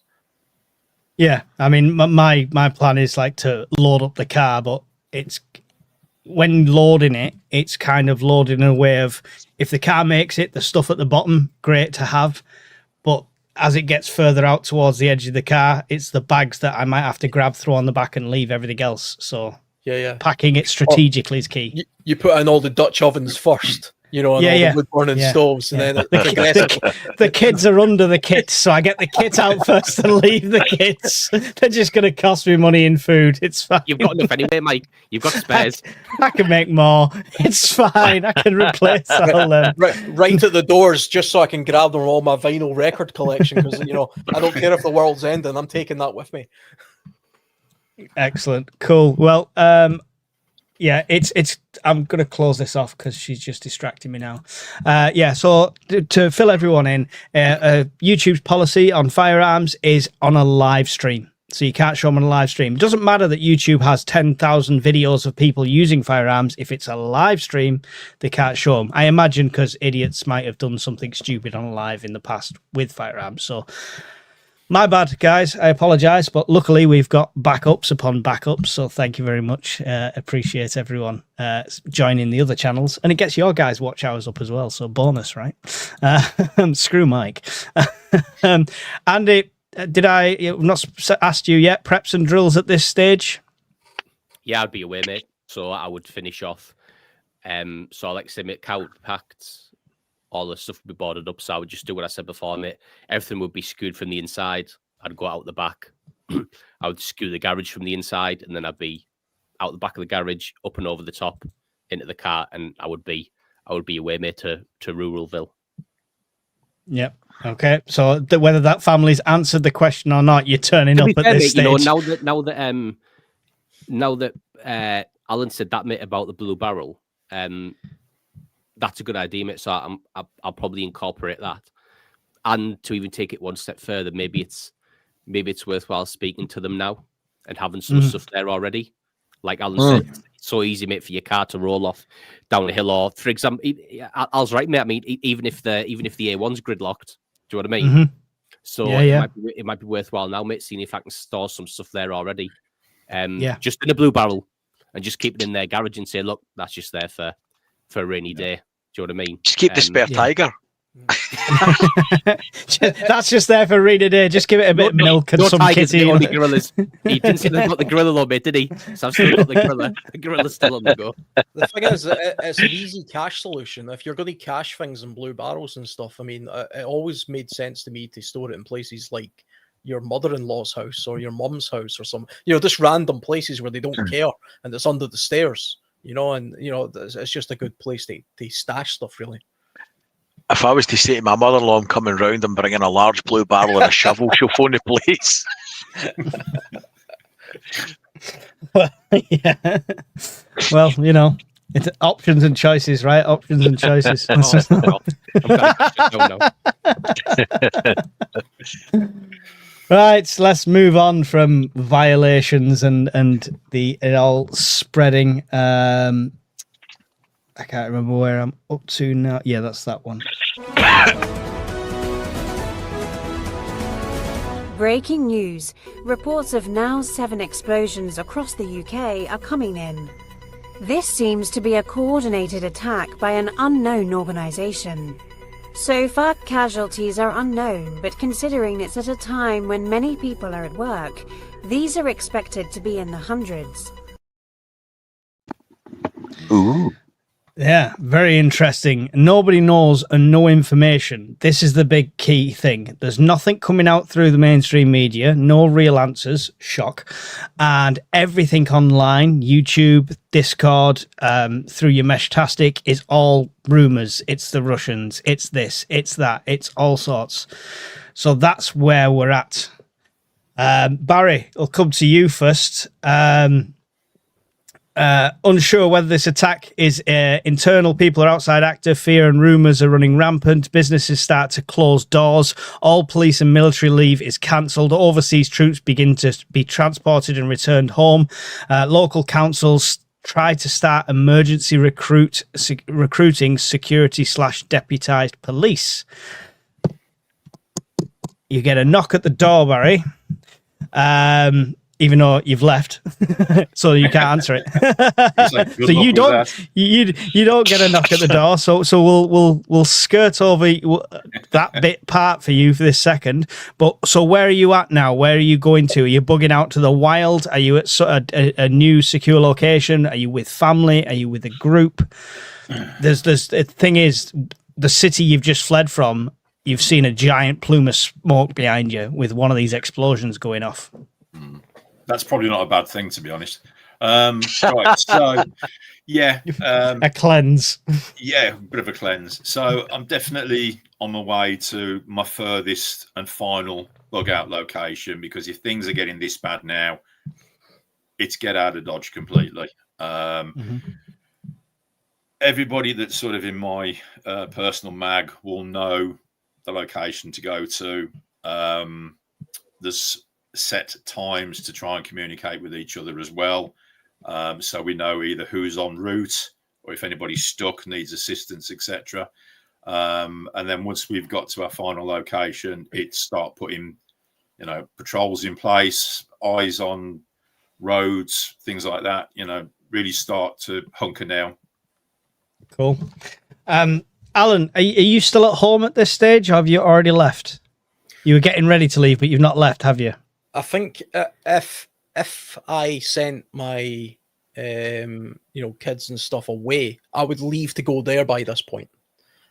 S2: Yeah, I mean, my plan is like to load up the car, but it's when loading it, it's kind of loading in a way of, if the car makes it, the stuff at the bottom, great to have, but as it gets further out towards the edge of the car, it's the bags that I might have to grab, throw on the back, and leave everything else. So
S5: yeah,
S2: packing it strategically is key.
S5: You put in all the Dutch ovens first, you know, and all the wood burning stoves, and then
S2: the kids are under the kit, so I get the kit out first and leave the kits. They're just going to cost me money in food. It's fine.
S4: You've got enough anyway, Mike. You've got spares.
S2: I can make more. It's fine. I can replace all them.
S5: Right at the doors, just so I can grab them all my vinyl record collection, because, you know, I don't care if the world's ending. I'm taking that with me.
S2: Excellent. Cool. Well, yeah, it's I'm going to close this off because she's just distracting me now. Yeah, so to fill everyone in, YouTube's policy on firearms is on a live stream. So you can't show them on a live stream. It doesn't matter that YouTube has 10,000 videos of people using firearms. If it's a live stream, they can't show them. I imagine because idiots might have done something stupid on live in the past with firearms. So my bad, guys. I apologize, but luckily we've got backups upon backups. So thank you very much. Appreciate everyone joining the other channels, and it gets your guys' watch hours up as well. So bonus, right? Screw Mike. Andy, did I not asked you yet? Preps and drills at this stage?
S4: Yeah, I'd be away, mate. So I would finish off. So like I say, mate, couch packed. All the stuff would be boarded up, so I would just do what I said before, mate. Everything would be skewed from the inside. I'd go out the back. I would skew the garage from the inside, and then I'd be out the back of the garage, up and over the top, into the car, and I would be away, mate, to Ruralville.
S2: Yep. Okay. So whether that family's answered the question or not, you're turning up at this stage.
S4: You know, now that Alan said that, mate, about the blue barrel, that's a good idea, mate. So I'll probably incorporate that, and to even take it one step further, maybe it's worthwhile speaking to them now and having some stuff there already. Like Alan said, it's so easy, mate, for your car to roll off down a hill, or for example, I was right, mate. I mean, even if the A1's gridlocked, do you know what I mean? So it might be worthwhile now, mate, seeing if I can store some stuff there already. Just in a blue barrel, and just keep it in their garage and say, look, that's just there for a rainy day. Do you know what I mean?
S3: Just keep the spare Tiger.
S2: That's just there for Rita Day. Just give it a bit of milk and some kitty.
S4: Only gorillas. He didn't say they've got the gorilla though, mate, did he? So I've still got the gorilla. The gorilla's still on the go.
S5: The thing is, it's an easy cache solution. If you're going to cache things in blue barrels and stuff, I mean, it always made sense to me to store it in places like your mother-in-law's house or your mum's house or some, just random places where they don't care, and it's under the stairs, and it's just a good place to stash stuff, really.
S3: If I was to say to my mother-in-law, I'm coming round and bringing a large blue barrel and a shovel, she'll phone the police.
S2: Well, yeah. Well, it's options and choices, right? Options and choices. Right, let's move on from violations and it all spreading. I can't remember where I'm up to now. Yeah, that's that one.
S13: Breaking news. Reports of now 7 explosions across the UK are coming in. This seems to be a coordinated attack by an unknown organisation. So far, casualties are unknown, but considering it's at a time when many people are at work, these are expected to be in the hundreds.
S3: Ooh.
S2: Yeah, very interesting. Nobody knows and no information. This is the big key thing. There's nothing coming out through the mainstream media, no real answers, shock. And everything online, YouTube, Discord, through your Meshtastic is all rumors. It's the Russians, it's this, it's that, it's all sorts. So that's where we're at. Barry, I'll come to you first. Unsure whether this attack is internal, people are outside active, fear and rumours are running rampant, businesses start to close doors, all police and military leave is cancelled, overseas troops begin to be transported and returned home, local councils try to start emergency recruiting security/deputised police. You get a knock at the door, Barry. Even though you've left, so you can't answer it. So you don't get a knock at the door. So we'll skirt over that bit part for you for this second. But so where are you at now? Where are you going to? Are you bugging out to the wild? Are you at a new secure location? Are you with family? Are you with a group? There's the thing is, the city you've just fled from, you've seen a giant plume of smoke behind you with one of these explosions going off.
S6: That's probably not a bad thing, to be honest. Right, so yeah,
S2: a cleanse.
S6: Yeah, a bit of a cleanse. So I'm definitely on my way to my furthest and final bug out location, because if things are getting this bad now, it's get out of Dodge completely. Everybody that's sort of in my personal mag will know the location to go to. There's set times to try and communicate with each other as well, so we know either who's en route or if anybody's stuck, needs assistance, etc. And then once we've got to our final location, it's start putting patrols in place, eyes on roads, things like that, really start to hunker down.
S2: Cool. Alan, are you still at home at this stage, or have you already left? You were getting ready to leave, but you've not left, have you?
S5: I think if I sent my kids and stuff away, I would leave to go there by this point.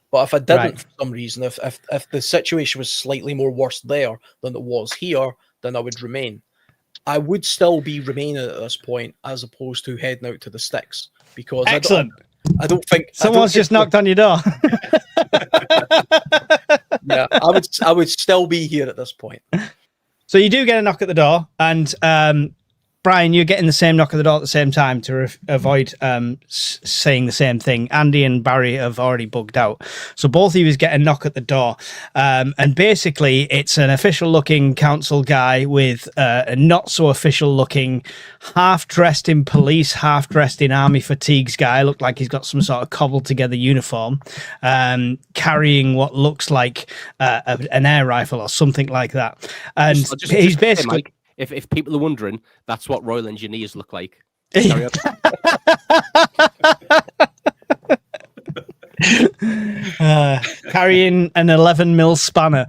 S5: But if I didn't, for some reason, if the situation was slightly more worse there than it was here, then I would remain. I would still be remaining at this point, as opposed to heading out to the sticks, because
S2: excellent.
S5: I don't think
S2: someone's just knocked on your door.
S5: Yeah, I would still be here at this point.
S2: So you do get a knock at the door, and Brian, you're getting the same knock at the door at the same time to avoid saying the same thing. Andy and Barry have already bugged out. So both of you get a knock at the door. And basically, it's an official-looking council guy with a not-so-official-looking, half-dressed in police, half-dressed in army fatigues guy. Looked like he's got some sort of cobbled-together uniform, carrying what looks like an air rifle or something like that. And he's basically...
S4: Mike, if people are wondering, that's what Royal Engineers look like.
S2: carrying an 11mm spanner.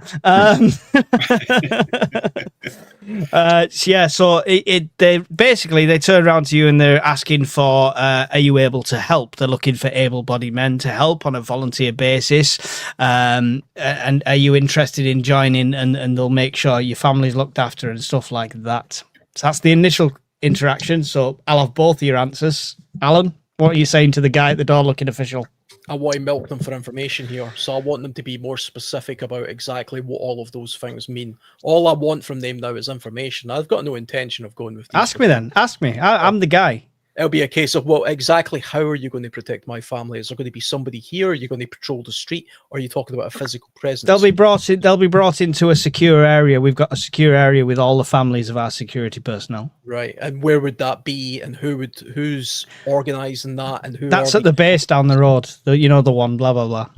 S2: So they turn around to you and they're asking for, are you able to help? They're looking for able-bodied men to help on a volunteer basis. And are you interested in joining? And they'll make sure your family's looked after and stuff like that. So that's the initial interaction. So I'll have both of your answers. Alan, what are you saying to the guy at the door looking official?
S5: I want to milk them for information here, so I want them to be more specific about exactly what all of those things mean. All I want from them now is information. I've got no intention of going with these.
S2: Ask me then. Ask me. I'm the guy.
S5: It'll be a case of, well, exactly how are you going to protect my family? Is there going to be somebody here? Are you going to patrol the street? Or are you talking about a physical presence?
S2: They'll be brought into a secure area. We've got a secure area with all the families of our security personnel.
S5: Right. And where would that be? And who's organising that? And who?
S2: That's at the base down the road. The one, blah blah blah.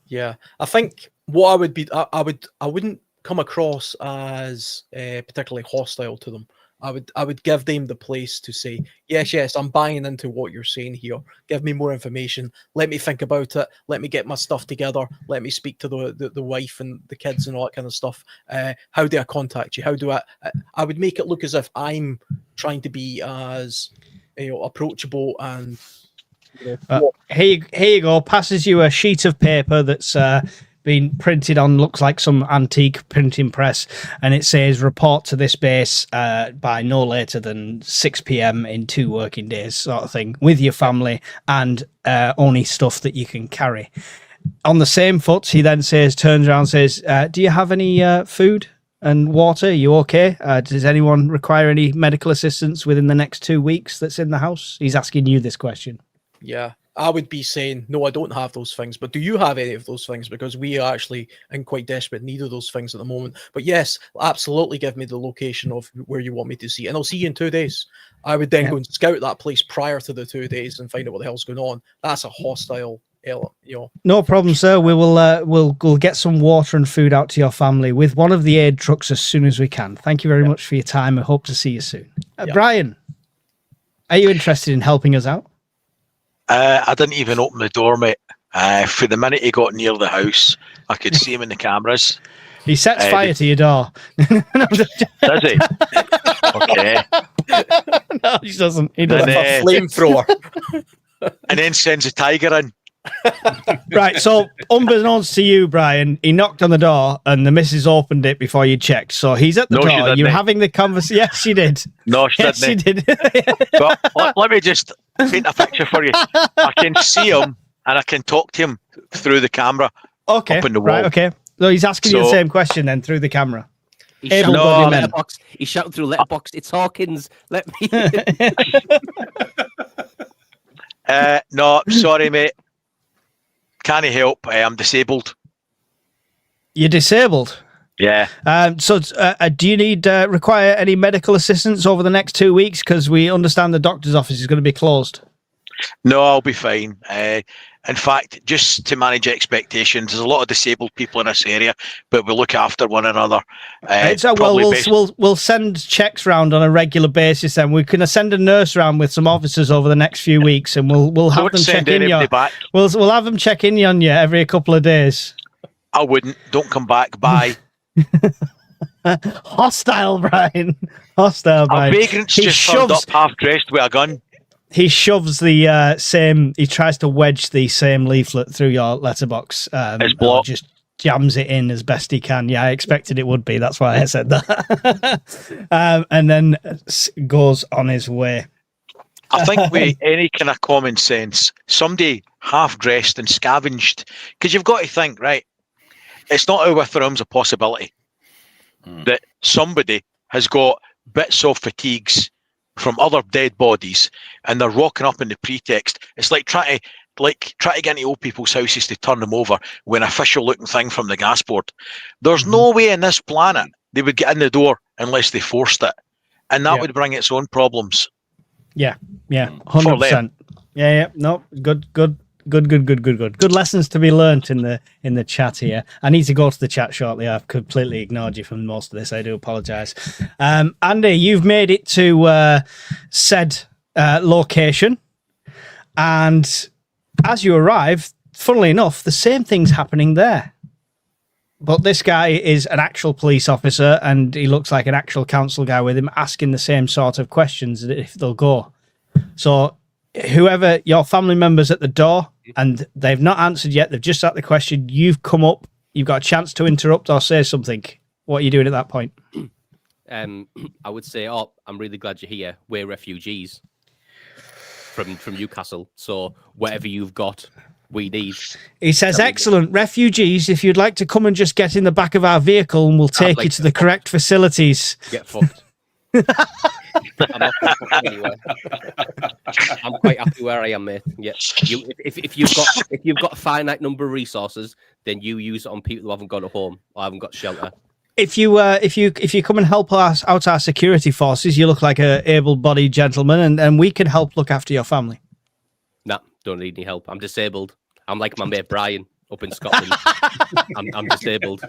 S5: Yeah. I think what I would be, I wouldn't come across as particularly hostile to them. I would give them the place to say, yes, I'm buying into what you're saying here. Give me more information. Let me think about it. Let me get my stuff together. Let me speak to the wife and the kids and all that kind of stuff. How do I contact you? How do I would make it look as if I'm trying to be as approachable and
S2: here you go. Passes you a sheet of paper that's been printed on, looks like some antique printing press, and it says report to this base by no later than 6 p.m. in 2 working days, sort of thing, with your family and only stuff that you can carry. On the same foot, he then turns around and says, do you have any food and water? Are you okay? Does anyone require any medical assistance within the next 2 weeks that's in the house? He's asking you this question.
S5: Yeah. I would be saying, no, I don't have those things, but do you have any of those things? Because we are actually in quite desperate need of those things at the moment. But yes, absolutely give me the location of where you want me to see. And I'll see you in 2 days. I would then go and scout that place prior to the 2 days and find out what the hell's going on. That's a hostile element,
S2: No problem, sir. We will we'll get some water and food out to your family with one of the aid trucks as soon as we can. Thank you very much for your time. I hope to see you soon. Brian, are you interested in helping us out?
S3: I didn't even open the door, mate. For the minute he got near the house, I could see him in the cameras.
S2: He sets fire to your door.
S3: Does he? Okay.
S2: No, he doesn't. He doesn't.
S5: A flamethrower.
S3: And then sends a tiger in.
S2: Right, so unbeknownst to you, Brian, he knocked on the door and the missus opened it before you checked. So he's at the door. You're having the conversation. Yes, she did.
S3: No, she
S2: yes,
S3: didn't.
S2: She did.
S3: But let me just paint a picture for you. I can see him and I can talk to him through the camera.
S2: Okay.
S3: Up in the wall.
S2: Right, okay. So he's asking you the same question then through the camera.
S4: He shouted through letterbox. It's Hawkins. Let me.
S3: No, sorry, mate. Can't help. I'm disabled.
S2: You're disabled?
S3: Yeah.
S2: So do you need require any medical assistance over the next 2 weeks? Because we understand the doctor's office is going to be closed.
S3: No, I'll be fine. In fact, just to manage expectations, there's a lot of disabled people in this area, but we look after one another.
S2: We'll send checks round on a regular basis. Then we're going to send a nurse round with some officers over the next few weeks, and we'll have them check in you. We'll have them check in on you every couple of days.
S3: I wouldn't. Don't come back. Bye.
S2: Hostile, Brian. Hostile, Brian.
S3: A vagrant's just turned up half dressed with a gun.
S2: He shoves the same. He tries to wedge the same leaflet through your letterbox.
S3: It's blocked.
S2: Just jams it in as best he can. Yeah, I expected it would be. That's why I said that. And then goes on his way.
S3: I think with any kind of common sense, somebody half dressed and scavenged, because you've got to think, right? It's not out of the realms of possibility that somebody has got bits of fatigues from other dead bodies, and they're rocking up in the pretext. It's like trying to get into old people's houses to turn them over with an official looking thing from the gas board. There's no way in this planet they would get in the door unless they forced it, and that would bring its own problems.
S2: Yeah, 100%. Yeah. No, good. Good lessons to be learnt in the chat here. I need to go to the chat shortly. I've completely ignored you from most of this. I do apologise. Andy, you've made it to said location, and as you arrive, funnily enough, the same thing's happening there. But this guy is an actual police officer, and he looks like an actual council guy with him asking the same sort of questions if they'll go. So whoever your family members at the door and they've not answered yet, they've just asked the question, you've come up, you've got a chance to interrupt or say something. What are you doing at that point?
S4: I would say, oh, I'm really glad you're here. We're refugees from Newcastle. So whatever you've got, we need.
S2: He says, excellent. Refugees, if you'd like to come and just get in the back of our vehicle and we'll take you to the correct facilities.
S4: Get fucked. I'm not gonna fuck anywhere. I'm quite happy where I am, mate. Yeah. If you've got a finite number of resources, then you use it on people who haven't got a home or haven't got shelter.
S2: If you come and help us out our security forces, you look like a able-bodied gentleman, and we can help look after your family.
S4: Nah, don't need any help. I'm disabled. I'm like my mate Brian up in Scotland. I'm disabled.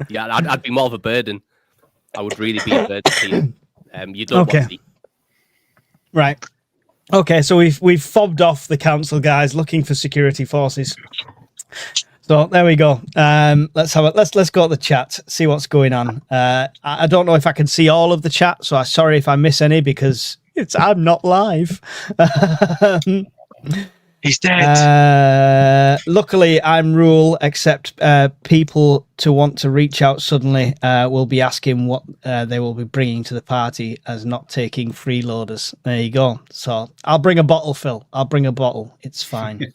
S4: Yeah, I'd be more of a burden. I would really be a burden to you. You don't want me.
S2: Right. Okay, so we've fobbed off the council guys looking for security forces. So there we go. Let's go to the chat, see what's going on. I don't know if I can see all of the chat, so I'm sorry if I miss any because I'm not live.
S3: He's dead.
S2: Luckily, I'm rule, except people to want to reach out suddenly will be asking what they will be bringing to the party as not taking freeloaders. There you go. So I'll bring a bottle, Phil. I'll bring a bottle. It's fine.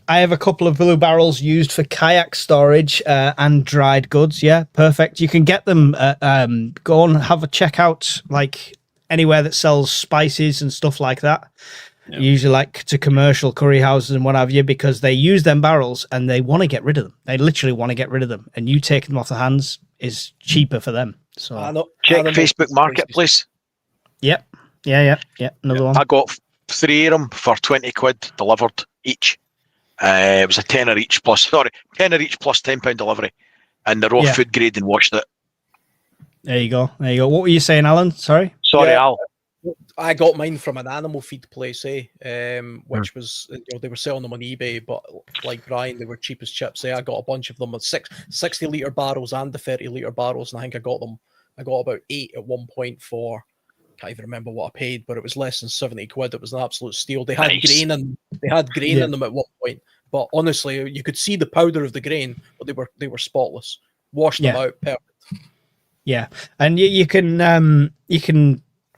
S2: I have a couple of blue barrels used for kayak storage and dried goods. Yeah, perfect. You can get them. Go and have a check out, like anywhere that sells spices and stuff like that. Yep. Usually like to commercial curry houses and what have you, because they use them barrels and they want to get rid of them. They literally want to get rid of them, and you taking them off the hands is cheaper for them. So
S3: check Facebook Marketplace.
S2: Yep. Yeah. Another one.
S3: I got 3 of them for 20 quid delivered each. It was a tenner each plus £10 delivery, and they're all food grade and washed it.
S2: There you go. What were you saying, Alan? Sorry,
S3: Al.
S5: I got mine from an animal feed place, which was, they were selling them on eBay, but like Brian, they were cheap as chips. I got a bunch of them with 60-litre barrels and the 30-litre barrels, and I think I got about 8 at one point for, can't even remember what I paid, but it was less than 70 quid. It was an absolute steal. They had grain in them at one point, but honestly, you could see the powder of the grain, but they were spotless. Washed them out, perfect.
S2: Yeah, and you can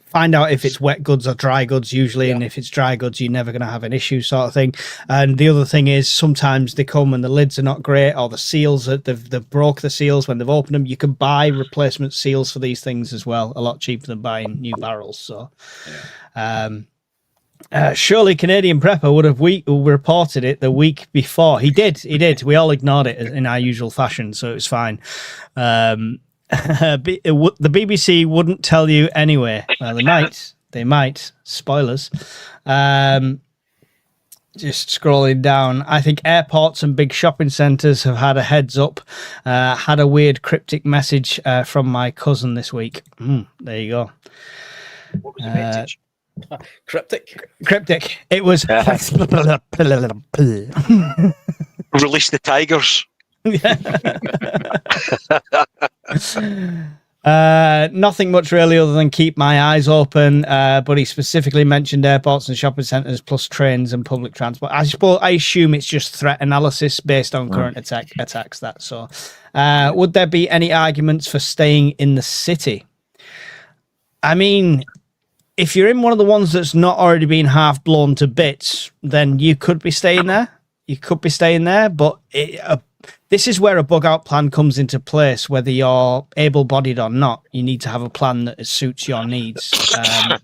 S2: find out if it's wet goods or dry goods usually, and if it's dry goods, you're never going to have an issue, sort of thing. And the other thing is sometimes they come and the lids are not great, or the seals they've broke the seals when they've opened them. You can buy replacement seals for these things as well, a lot cheaper than buying new barrels. So, surely Canadian Prepper would have reported it the week before. He did. We all ignored it in our usual fashion, so it was fine. The BBC wouldn't tell you anyway. Well, they might. Spoilers. Just scrolling down. I think airports and big shopping centres have had a heads up. Had a weird cryptic message from my cousin this week. There you go.
S5: What was the message? Cryptic.
S2: It was
S3: release the tigers.
S2: Nothing much really other than keep my eyes open, but he specifically mentioned airports and shopping centres plus trains and public transport. I assume it's just threat analysis based on current attacks. Would there be any arguments for staying in the city? I mean, if you're in one of the ones that's not already been half blown to bits, then you could be staying there. But this is where a bug out plan comes into place. Whether you're able-bodied or not, you need to have a plan that suits your needs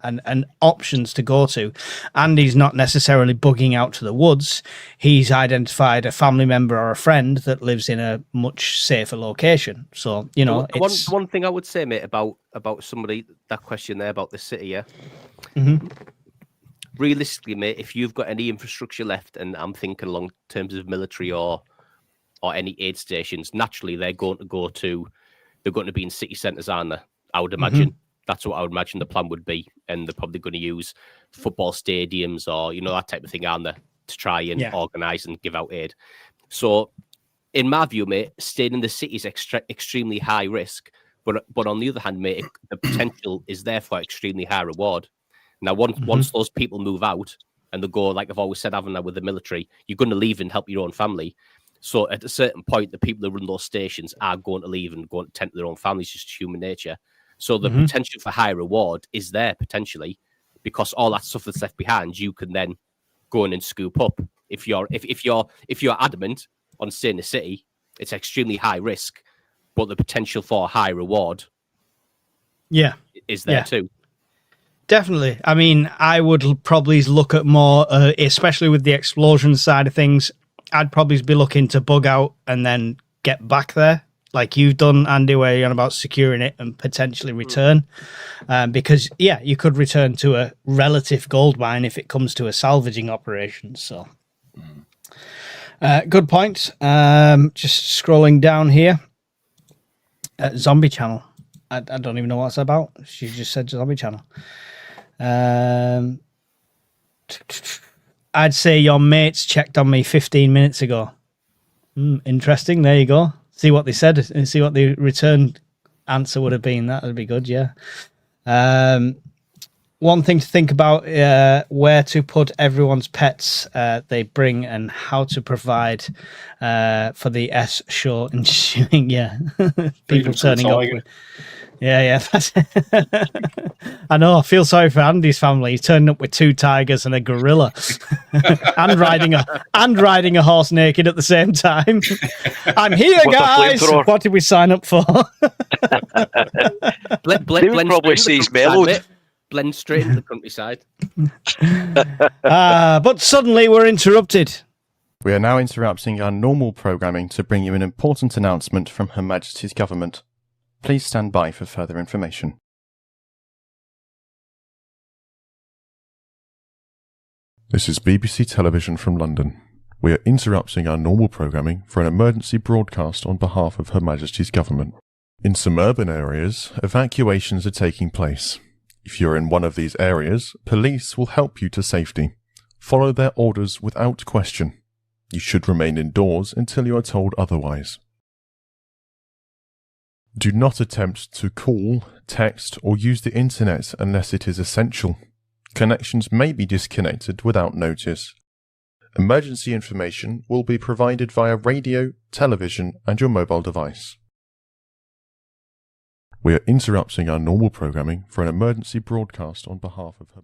S2: and options to go to. And he's not necessarily bugging out to the woods. He's identified a family member or a friend that lives in a much safer location. So, it's...
S4: One thing I would say, mate, about somebody, that question there about the city, yeah?
S2: Mm-hmm.
S4: Realistically, mate, if you've got any infrastructure left, and I'm thinking along terms of military or any aid stations, naturally they're going to be in city centres, aren't they? I would imagine. Mm-hmm. That's what I would imagine the plan would be, and they're probably going to use football stadiums or that type of thing, aren't they? to try and organise and give out aid. So, in my view, mate, staying in the city is extremely high risk. But on the other hand, mate, the potential is there for extremely high reward. Now, once those people move out and they go, like I've always said, haven't I, with the military, you're going to leave and help your own family. So at a certain point, the people who run those stations are going to leave and go and tend to their own families, just human nature. So the potential for high reward is there potentially, because all that stuff that's left behind, you can then go in and scoop up. If you're adamant on staying in the city, it's extremely high risk, but the potential for a high reward is there too.
S2: Definitely. I mean, I would probably look at more, especially with the explosion side of things, I'd probably be looking to bug out and then get back there, like you've done, Andy, where you're on about securing it and potentially return. Because, you could return to a relative gold mine if it comes to a salvaging operation. So, good point. Just scrolling down here. Zombie Channel. I don't even know what it's about. She just said Zombie Channel. I'd say your mates checked on me 15 minutes ago. Interesting. There you go. See what they said and see what the return answer would have been. That would be good. Yeah. One thing to think about, where to put everyone's pets they bring and how to provide for the S show ensuing, people turning up. That's I know. I feel sorry for Andy's family. He's turning up with 2 tigers and a gorilla, and riding a horse naked at the same time. I'm here, guys. What did we sign up for?
S3: Blend probably sees mellowed.
S4: Blend straight into the countryside.
S2: But suddenly we're interrupted.
S14: We are now interrupting our normal programming to bring you an important announcement from Her Majesty's Government. Please stand by for further information.
S12: This is BBC Television from London. We are interrupting our normal programming for an emergency broadcast on behalf of Her Majesty's Government. In some urban areas, evacuations are taking place. If you're in one of these areas, police will help you to safety. Follow their orders without question. You should remain indoors until you are told otherwise. Do not attempt to call, text, or use the internet unless it is essential. Connections may be disconnected without notice. Emergency information will be provided via radio, television, and your mobile device. We are interrupting our normal programming for an emergency broadcast on behalf of Her.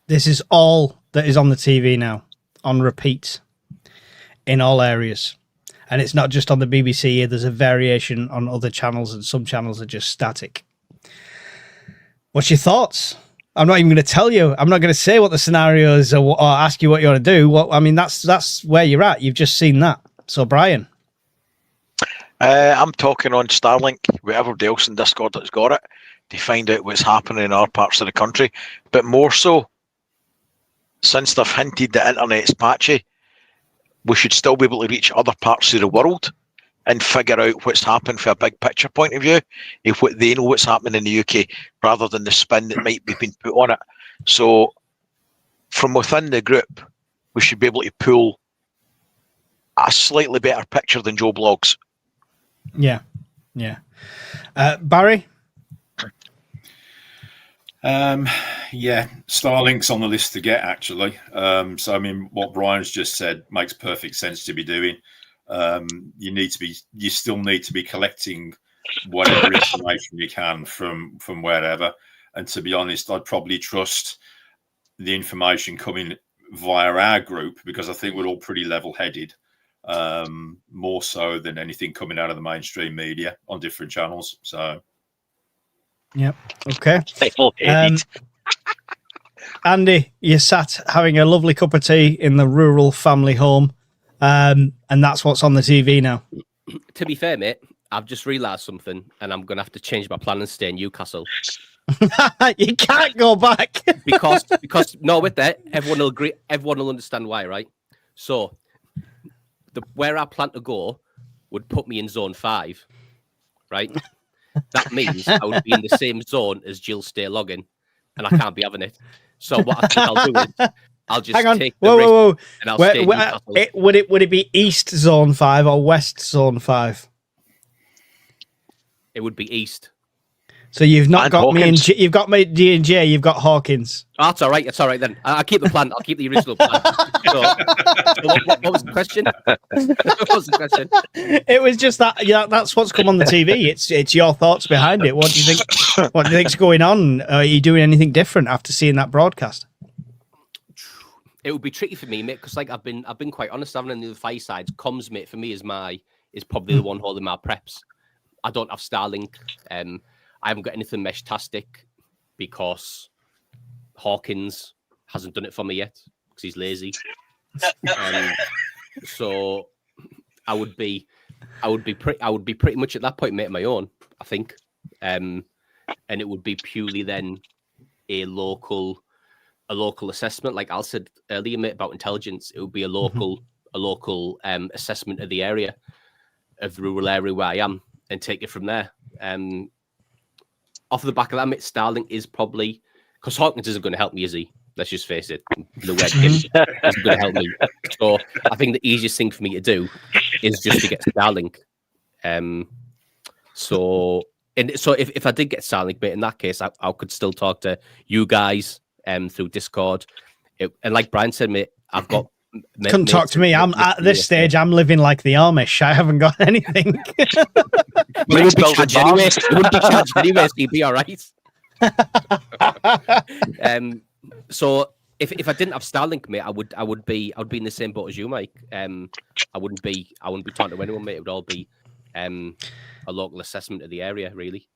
S2: This is all that is on the TV now, on repeat, in all areas. And it's not just on the BBC here. There's a variation on other channels, and some channels are just static. What's your thoughts? I'm not even going to tell you. I'm not going to say what the scenario is or ask you what you want to do. Well, I mean, that's where you're at. You've just seen that. So, Brian.
S3: I'm talking on Starlink, whoever else in Discord that's got it, to find out what's happening in our parts of the country. But more so, since they've hinted the internet's patchy, we should still be able to reach other parts of the world and figure out what's happened from a big picture point of view, if what they know what's happening in the UK, rather than the spin that might be being put on it. So from within the group, we should be able to pull a slightly better picture than Joe Blogs.
S2: Yeah. Barry?
S6: Starlink's on the list to get, actually. So I mean, what Brian's just said makes perfect sense to be doing. You still need to be collecting whatever information you can from wherever. And to be honest, I'd probably trust the information coming via our group, because I think we're all pretty level-headed, more so than anything coming out of the mainstream media on different channels. So.
S2: Yep. Okay. Andy, you sat having a lovely cup of tea in the rural family home, and that's what's on the TV now.
S4: To be fair, mate, I've just realised something, and I'm going to have to change my plan and stay in Newcastle.
S2: You can't go back
S4: because no, with that, everyone will agree. Everyone will understand why, right? So, where I plan to go would put me in zone 5, right? That means I would be in the same zone as Jill Stay Logging, and I can't be having it. So what I think I'll do is I'll just
S2: Hang on.
S4: take the
S2: Whoa,
S4: risk
S2: whoa, whoa.
S4: and I'll stay in Newcastle.
S2: Would it be East Zone 5 or West Zone 5?
S4: It would be East.
S2: So you've not
S3: And
S2: got me
S3: Hawkins.
S2: and you've got me D&J, you've got Hawkins.
S4: Oh, that's all right. It's all right then. I'll keep the plan. I'll keep the original plan. So what was the question? What was the question?
S2: It was just that. Yeah, that's what's come on the TV. It's your thoughts behind it. What do you think? What do you think's going on? Are you doing anything different after seeing that broadcast?
S4: It would be tricky for me, mate, because like I've been quite honest. Having on the other Firesides, comms, mate, for me is probably the one holding my preps. I don't have Starlink. I haven't got anything mesh-tastic because Hawkins hasn't done it for me yet because he's lazy. So I would be pretty much at that point, mate, on my own, I think. And it would be purely then a local assessment, like Al said earlier, mate, about intelligence. It would be a local assessment of the area, of the rural area where I am, and take it from there. Off the back of that, mate, Starlink is probably, because Hawkins isn't going to help me, is he? Let's just face it. The web isn't going to help me. So I think the easiest thing for me to do is just to get Starlink. So if I did get Starlink, mate, in that case, I could still talk to you guys through Discord. And like Brian said, mate, I've got.
S2: Couldn't talk to me. I'm at this stage. I'm living like the Amish. I haven't got anything.
S4: You wouldn't be charged anyway. You wouldn't be charged anyway, so you'd be all right. So if I didn't have Starlink, mate, I would be in the same boat as you, Mike. I wouldn't be talking to anyone, mate. It would all be a local assessment of the area, really.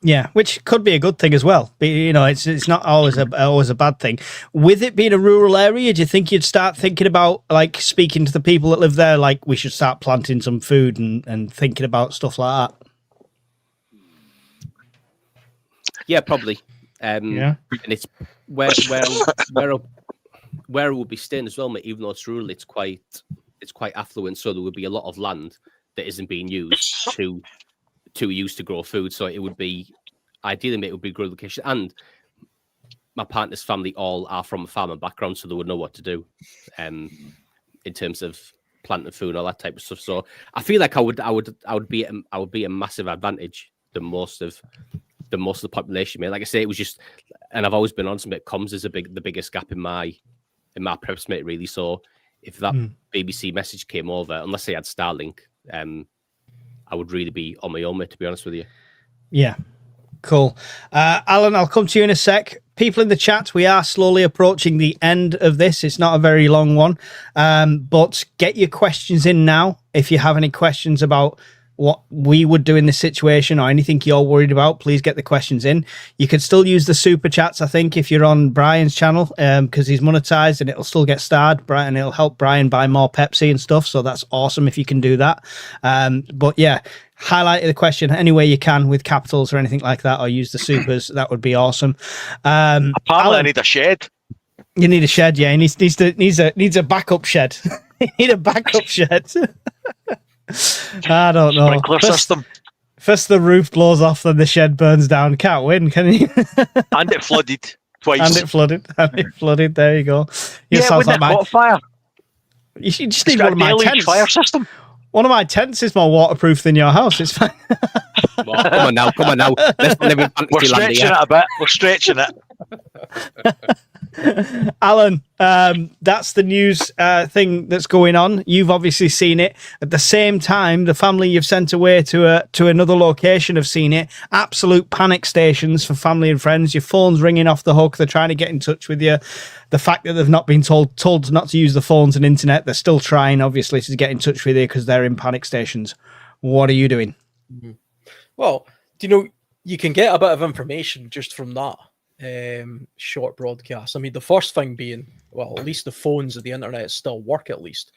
S2: Yeah, which could be a good thing as well. But, you know, it's not always a bad thing. With it being a rural area, do you think you'd start thinking about, like, speaking to the people that live there, like, we should start planting some food and thinking about stuff like that?
S4: Yeah, probably.
S2: Yeah.
S4: And it's where it would be staying as well, mate. Even though it's rural, it's quite affluent, so there would be a lot of land that isn't being used to grow food. So it would be ideally, mate, it would be a good location. And my partner's family all are from a farming background, so they would know what to do in terms of planting food and all that type of stuff. So I feel like I would be a massive advantage than most of the population, mate. Like I say, it was just, and I've always been honest, mate, comms is the biggest gap in my preps, mate, really. So if that BBC message came over, unless they had Starlink, I would really be on my own, mate, to be honest with you.
S2: Yeah, cool. Alan, I'll come to you in a sec. People in the chat, we are slowly approaching the end of this. It's not a very long one, but get your questions in now. If you have any questions about what we would do in this situation or anything you're worried about, please get the questions in. You can still use the super chats, I think, if you're on Brian's channel, because he's monetized and it'll still get starred. Brian, it'll help Brian buy more Pepsi and stuff. So that's awesome if you can do that. But yeah, highlight the question any way you can with capitals or anything like that, or use the supers. That would be awesome.
S3: Apparently,
S2: Alan,
S3: I need a shed.
S2: You need a shed, yeah. He needs a backup shed. You need a backup shed. I don't know.
S3: Sprinkler system.
S2: First the roof blows off, then the shed burns down. Can't win, can you?
S3: And it flooded twice.
S2: And it flooded. There you go.
S3: Yeah,
S2: sounds
S3: wouldn't
S2: like
S3: it? What fire?
S2: You should just
S3: It's
S2: need
S3: got
S2: one of
S3: a
S2: my
S3: deluge
S2: tents.
S3: fire system.
S2: One of my tents is more waterproof than your house. It's fine.
S4: Come on now. Let's live in
S3: We're
S4: fantasy land
S3: stretching
S4: here.
S3: it a bit. We're stretching it.
S2: Alan, that's the news thing that's going on. You've obviously seen it. At the same time, the family you've sent away to another location have seen it. Absolute panic stations for family and friends. Your phone's ringing off the hook. They're trying to get in touch with you. The fact that they've not been told not to use the phones and internet, they're still trying, obviously, to get in touch with you because they're in panic stations. What are you doing?
S5: Well, do you know, you can get a bit of information just from that short broadcast. I mean, the first thing being, well, at least the phones and the internet still work. At least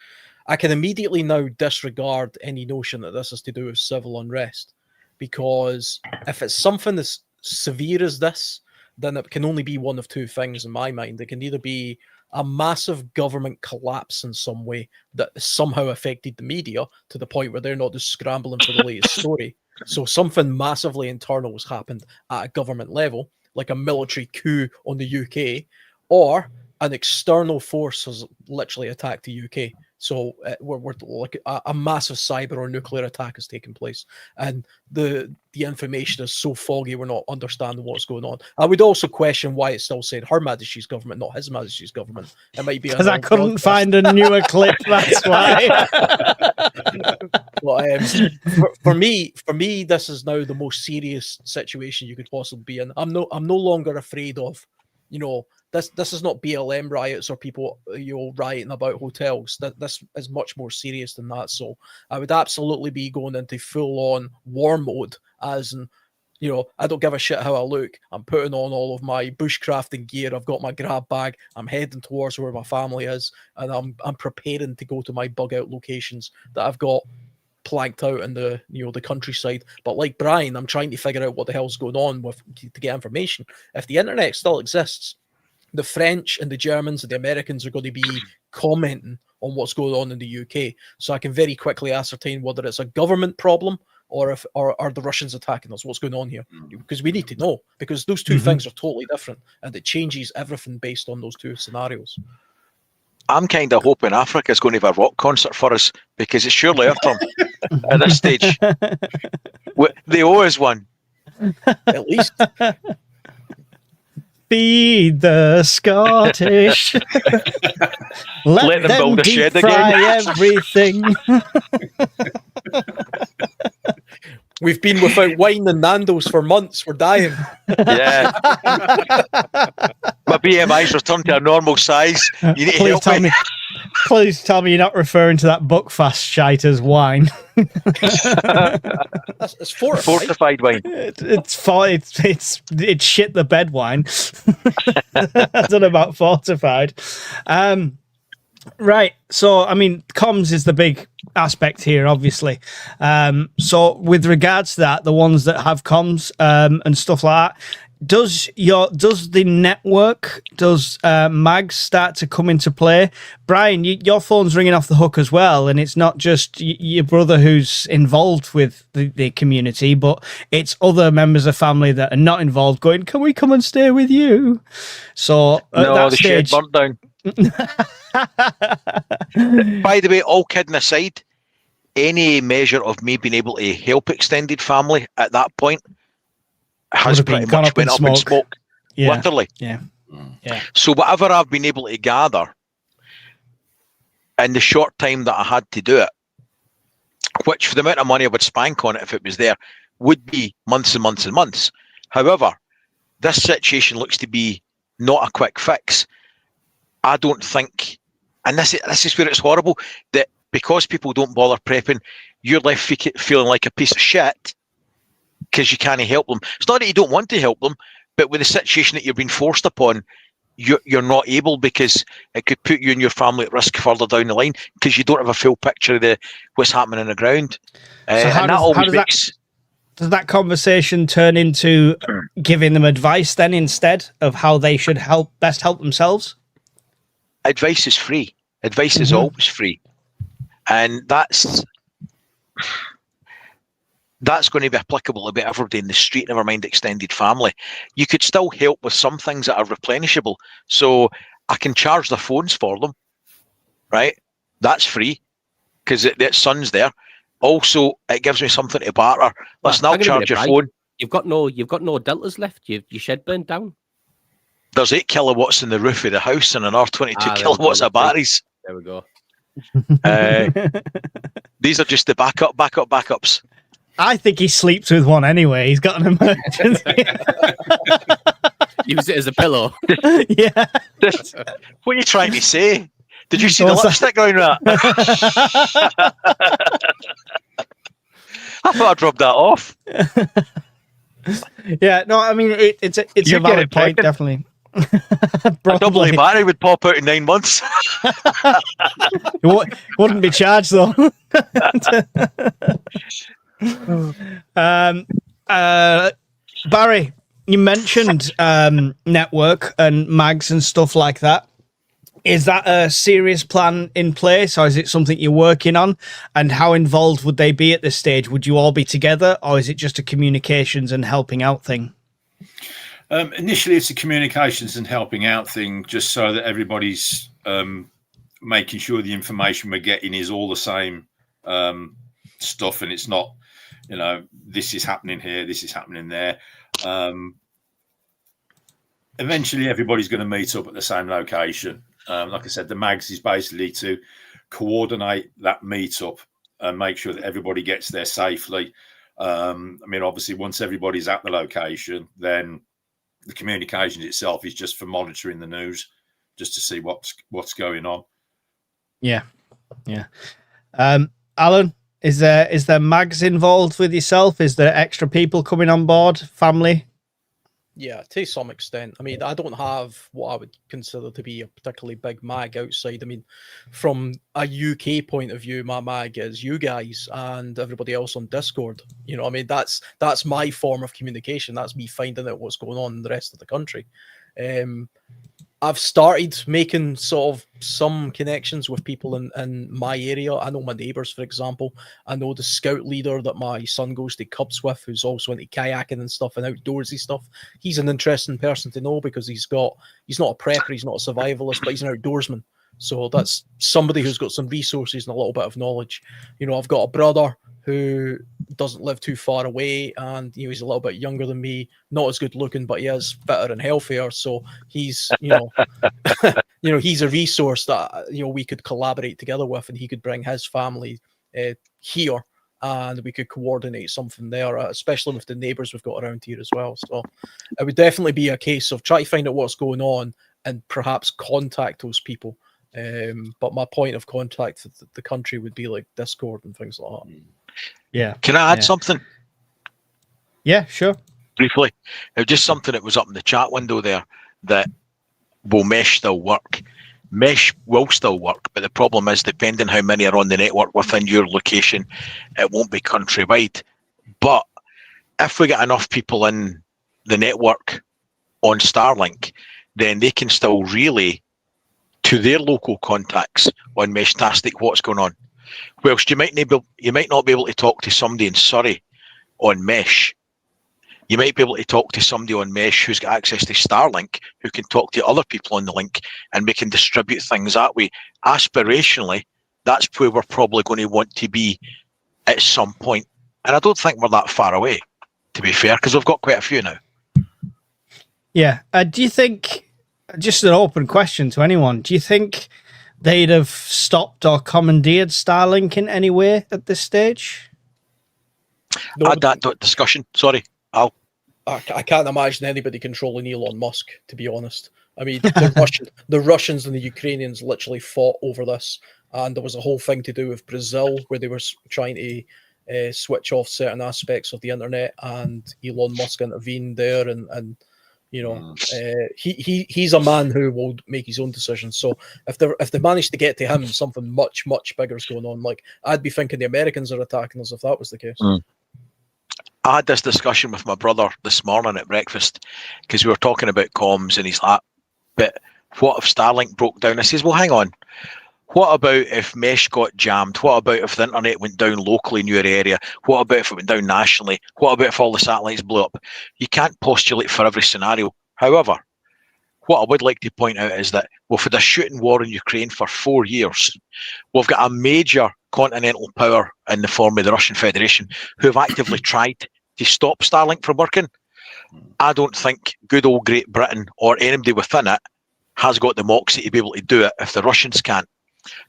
S5: I can immediately now disregard any notion that this is to do with civil unrest, because if it's something as severe as this, then it can only be one of two things in my mind. It can either be a massive government collapse in some way that somehow affected the media to the point where they're not just scrambling for the latest story. So something massively internal has happened at a government level, like a military coup on the UK, or an external force has literally attacked the UK. So we're like a massive cyber or nuclear attack has taken place, and the information is so foggy we're not understanding what's going on. I would also question why it's still saying Her Majesty's government, not His Majesty's government. It might be
S2: because I couldn't find a newer clip. That's why.
S5: But, for me, this is now the most serious situation you could possibly be in. I'm no longer afraid of, this is not BLM riots or people rioting about hotels. This is much more serious than that. So I would absolutely be going into full on war mode, as in, I don't give a shit how I look. I'm putting on all of my bushcrafting gear. I've got my grab bag. I'm heading towards where my family is, and I'm preparing to go to my bug out locations that I've got planked out in the the countryside. But like Brian, I'm trying to figure out what the hell's going on to get information. If the internet still exists, the French and the Germans and the Americans are going to be commenting on what's going on in the UK, so I can very quickly ascertain whether it's a government problem or are the Russians attacking us. What's going on here? Because we need to know, because those two things are totally different, and it changes everything based on those two scenarios.
S3: I'm kind of hoping Africa's going to have a rock concert for us, because it's surely our turn at this stage. They owe us one.
S5: At least.
S2: Feed the Scottish. Let them build a shed again. Everything.
S5: We've been without wine and Nando's for months. We're dying.
S3: Yeah. My BMI's returned to a normal size. You need to help me.
S2: Please tell me you're not referring to that Buckfast shite as wine.
S5: It's fortified
S3: wine.
S2: It's shit the bed wine. I don't know about fortified. Right. So, I mean, comms is the big aspect here, obviously. So, with regards to that, the ones that have comms and stuff like that, does the network, mags start to come into play? Brian, your phone's ringing off the hook as well, and it's not just your brother who's involved with the community, but it's other members of family that are not involved going, can we come and stay with you? So
S3: no, the shed burnt down. By the way, all kidding aside, any measure of me being able to help extended family at that point has pretty much went up in smoke.
S2: Yeah.
S3: Literally.
S2: Yeah.
S3: So whatever I've been able to gather in the short time that I had to do it, which for the amount of money I would spank on it if it was there, would be months and months and months. However, this situation looks to be not a quick fix. I don't think, and this is where it's horrible, that because people don't bother prepping, you're left feeling like a piece of shit because you can't help them. It's not that you don't want to help them, but with the situation that you're being forced upon, you're not able, because it could put you and your family at risk further down the line because you don't have a full picture of what's happening on the ground.
S2: Does that conversation turn into giving them advice then instead of how they should best help themselves?
S3: Advice is free. Advice is always free. And that's going to be applicable to everybody in the street, never mind extended family. You could still help with some things that are replenishable. So I can charge their phones for them, right? That's free because that sun's there. Also, it gives me something to barter. Listen, I'll charge your phone.
S4: You've got no deltas left. Your shed burned down.
S3: There's 8 kilowatts in the roof of the house and another 22 kilowatts of batteries.
S4: There we go.
S3: These are just the backups.
S2: I think he sleeps with one anyway. He's got an emergency.
S4: Use it as a pillow.
S2: Yeah.
S3: What are you trying to say? Did you see the lipstick going that? I thought I'd rub that off.
S2: Yeah, no, I mean it's a valid point, definitely.
S3: A double A battery would pop out in 9 months.
S2: It wouldn't be charged though. Barry, you mentioned network and mags and stuff like that. Is that a serious plan in place, or is it something you're working on? And how involved would they be at this stage? Would you all be together, or is it just a communications and helping out thing?
S6: Initially, it's a communications and helping out thing, just so that everybody's making sure the information we're getting is all the same stuff, and it's not, this is happening here, this is happening there. Eventually, everybody's going to meet up at the same location. Like I said, the mags is basically to coordinate that meetup and make sure that everybody gets there safely. Obviously, once everybody's at the location, then the communication itself is just for monitoring the news, just to see what's going on.
S2: Yeah. Alan, is there mags involved with yourself? Is there extra people coming on board? Family?
S5: Yeah, to some extent. I mean, I don't have what I would consider to be a particularly big mag outside. I mean, from a UK point of view, my mag is you guys and everybody else on Discord. That's my form of communication. That's me finding out what's going on in the rest of the country. I've started making sort of some connections with people in my area. I know my neighbours, for example. I know the scout leader that my son goes to Cubs with, who's also into kayaking and stuff and outdoorsy stuff. He's an interesting person to know because he's not a prepper, he's not a survivalist, but he's an outdoorsman. So that's somebody who's got some resources and a little bit of knowledge. I've got a brother who doesn't live too far away, and he's a little bit younger than me, not as good looking, but he is fitter and healthier. So he's he's a resource that we could collaborate together with, and he could bring his family here, and we could coordinate something there, especially with the neighbours we've got around here as well. So it would definitely be a case of try to find out what's going on and perhaps contact those people. But my point of contact with the country would be like Discord and things like that.
S2: Yeah.
S3: Can I add something?
S2: Yeah, sure.
S3: Briefly. Just something that was up in the chat window there, that will mesh still work? Mesh will still work, but the problem is, depending how many are on the network within your location, it won't be countrywide. But if we get enough people in the network on Starlink, then they can still relay to their local contacts on Meshtastic what's going on. Whilst you might not be able to talk to somebody in Surrey on Mesh, you might be able to talk to somebody on Mesh who's got access to Starlink, who can talk to other people on the link, and we can distribute things that way. Aspirationally, that's where we're probably going to want to be at some point. And I don't think we're that far away, to be fair, because we've got quite a few now.
S2: Yeah. Do you think, just an open question to anyone, do you think they'd have stopped or commandeered Starlink in any way at this stage?
S3: Add that discussion. Sorry, Al.
S5: I can't imagine anybody controlling Elon Musk, to be honest. I mean, the Russians and the Ukrainians literally fought over this, and there was a whole thing to do with Brazil where they were trying to switch off certain aspects of the internet, and Elon Musk intervened there, and he's a man who will make his own decisions. So if they manage to get to him, something much bigger is going on. Like, I'd be thinking the Americans are attacking us if that was the case.
S3: I had this discussion with my brother this morning at breakfast, because we were talking about comms, and he's like, but what if Starlink broke down? I says, well, hang on. What about if Mesh got jammed? What about if the internet went down locally in your area? What about if it went down nationally? What about if all the satellites blew up? You can't postulate for every scenario. However, what I would like to point out is that we've had a shooting war in Ukraine for 4 years. We've got a major continental power in the form of the Russian Federation who have actively tried to stop Starlink from working. I don't think good old Great Britain or anybody within it has got the moxie to be able to do it if the Russians can't.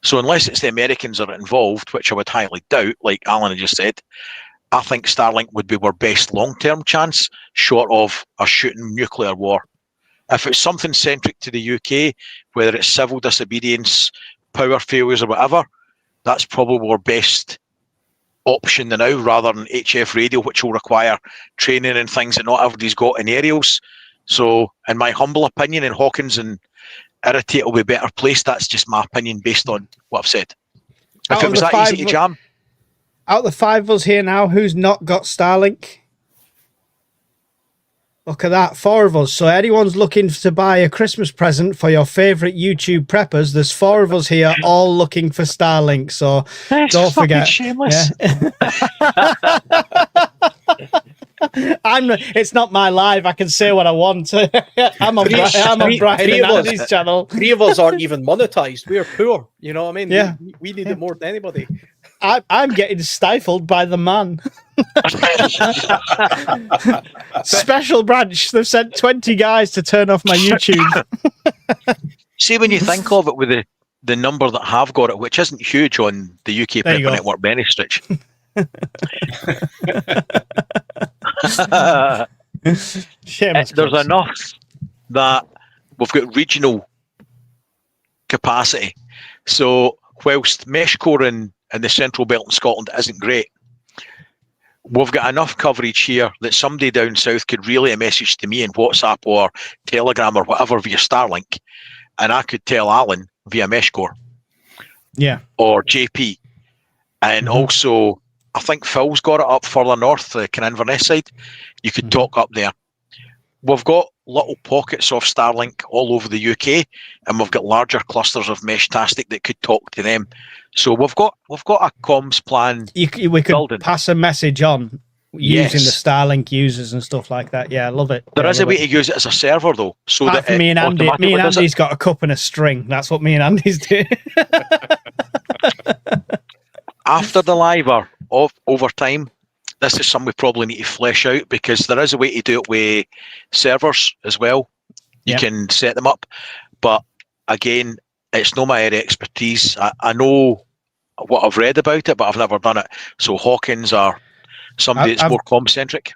S3: So unless it's the Americans that are involved, which I would highly doubt, like Alan had just said, I think Starlink would be our best long-term chance, short of a shooting nuclear war. If it's something centric to the UK, whether it's civil disobedience, power failures or whatever, that's probably our best option now, rather than HF radio, which will require training and things that not everybody's got in aerials. So in my humble opinion, and Hawkins and Irritate will be better placed. That's just my opinion based on what I've said. If it was that easy to jam.
S2: Out of the 5 of us here now, who's not got Starlink? Look at that, 4 of us. So anyone's looking to buy a Christmas present for your favourite YouTube preppers, there's 4 of us here all looking for Starlink. So
S3: that's
S2: don't forget.
S3: Shameless.
S2: Yeah. It's not my live. I can say what I want. I'm on Brian and Andy's channel.
S5: 3 of us aren't even monetized. We're poor. You know what I mean?
S2: Yeah.
S5: We need it more than anybody.
S2: I'm getting stifled by the man. Special branch. They've sent 20 guys to turn off my YouTube.
S3: See, when you think of it with the number that have got it, which isn't huge on the UK Prepper Network by any stretch. There's enough that we've got regional capacity. So whilst Meshcore in the Central Belt in Scotland isn't great, we've got enough coverage here that somebody down south could relay a message to me in WhatsApp or Telegram or whatever via Starlink, and I could tell Alan via Meshcore.
S2: Yeah.
S3: Or JP. And also, I think Phil's got it up further north, the kind of Inverness side. You could talk up there. We've got little pockets of Starlink all over the UK, and we've got larger clusters of Meshtastic that could talk to them. So we've got a comms plan.
S2: We could pass a message on using the Starlink users and stuff like that. Yeah, I love it.
S3: There is a way to use it as a server, though. So
S2: that me and Andy's got a cup and a string. That's what me and Andy's do.
S3: After the live or over time, this is something we probably need to flesh out, because there is a way to do it with servers as well. You can set them up, but again, it's not my area of expertise. I know what I've read about it, but I've never done it. So Hawkins are somebody that's more comm-centric.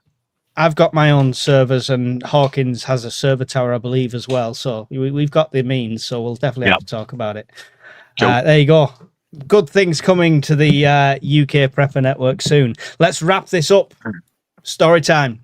S2: I've got my own servers, and Hawkins has a server tower, I believe, as well. So we've got the means, so we'll definitely have to talk about it. Cool. There you go. Good things coming to the UK Prepper Network soon. Let's wrap this up. Story time.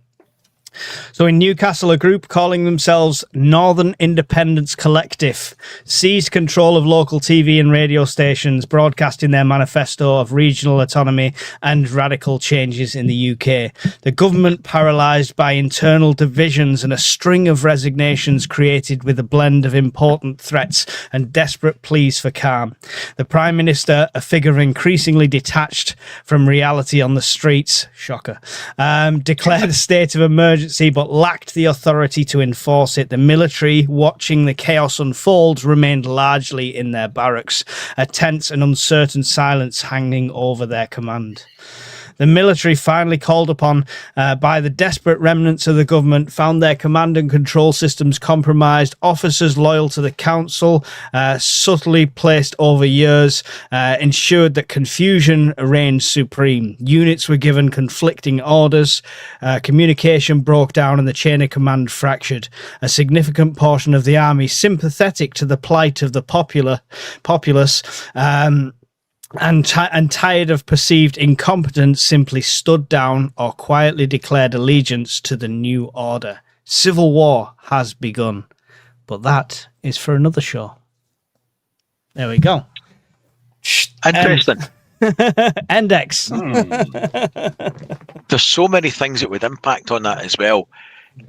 S2: So in Newcastle, a group calling themselves Northern Independence Collective seized control of local TV and radio stations, broadcasting their manifesto of regional autonomy and radical changes in the UK. The government, paralysed by internal divisions and a string of resignations created with a blend of important threats and desperate pleas for calm. The Prime Minister, a figure increasingly detached from reality on the streets, shocker, declared a state of emergency but lacked the authority to enforce it. The military, watching the chaos unfold, remained largely in their barracks, a tense and uncertain silence hanging over their command. The military, finally called upon by the desperate remnants of the government, found their command and control systems compromised. Officers loyal to the council, subtly placed over years, ensured that confusion reigned supreme. Units were given conflicting orders. Communication broke down and the chain of command fractured. A significant portion of the army, sympathetic to the plight of the populace, and tired of perceived incompetence, simply stood down or quietly declared allegiance to the new order. Civil war has begun, but that is for another show. There we go.
S3: Interesting.
S2: Index.
S3: There's so many things that would impact on that as well.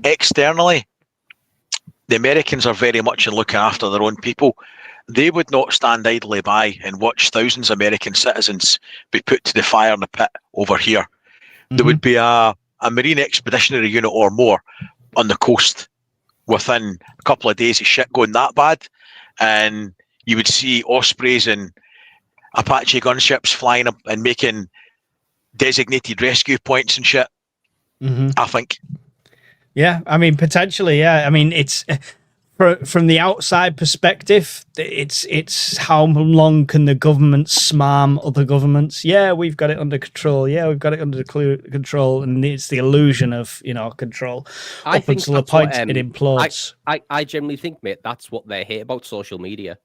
S3: Externally, the Americans are very much in looking after their own people. They would not stand idly by and watch thousands of American citizens be put to the fire in the pit over here. Mm-hmm. There would be a Marine Expeditionary Unit or more on the coast within a couple of days of shit going that bad. And you would see Ospreys and Apache gunships flying up and making designated rescue points and shit.
S2: Mm-hmm.
S3: I think.
S2: Yeah, I mean, potentially, yeah. I mean, it's... From the outside perspective, it's how long can the government smarm other governments? Yeah, we've got it under control. Yeah, we've got it under control, and it's the illusion of control.
S4: I
S2: up until the point it implodes.
S4: I generally think, mate, that's what they hate about social media,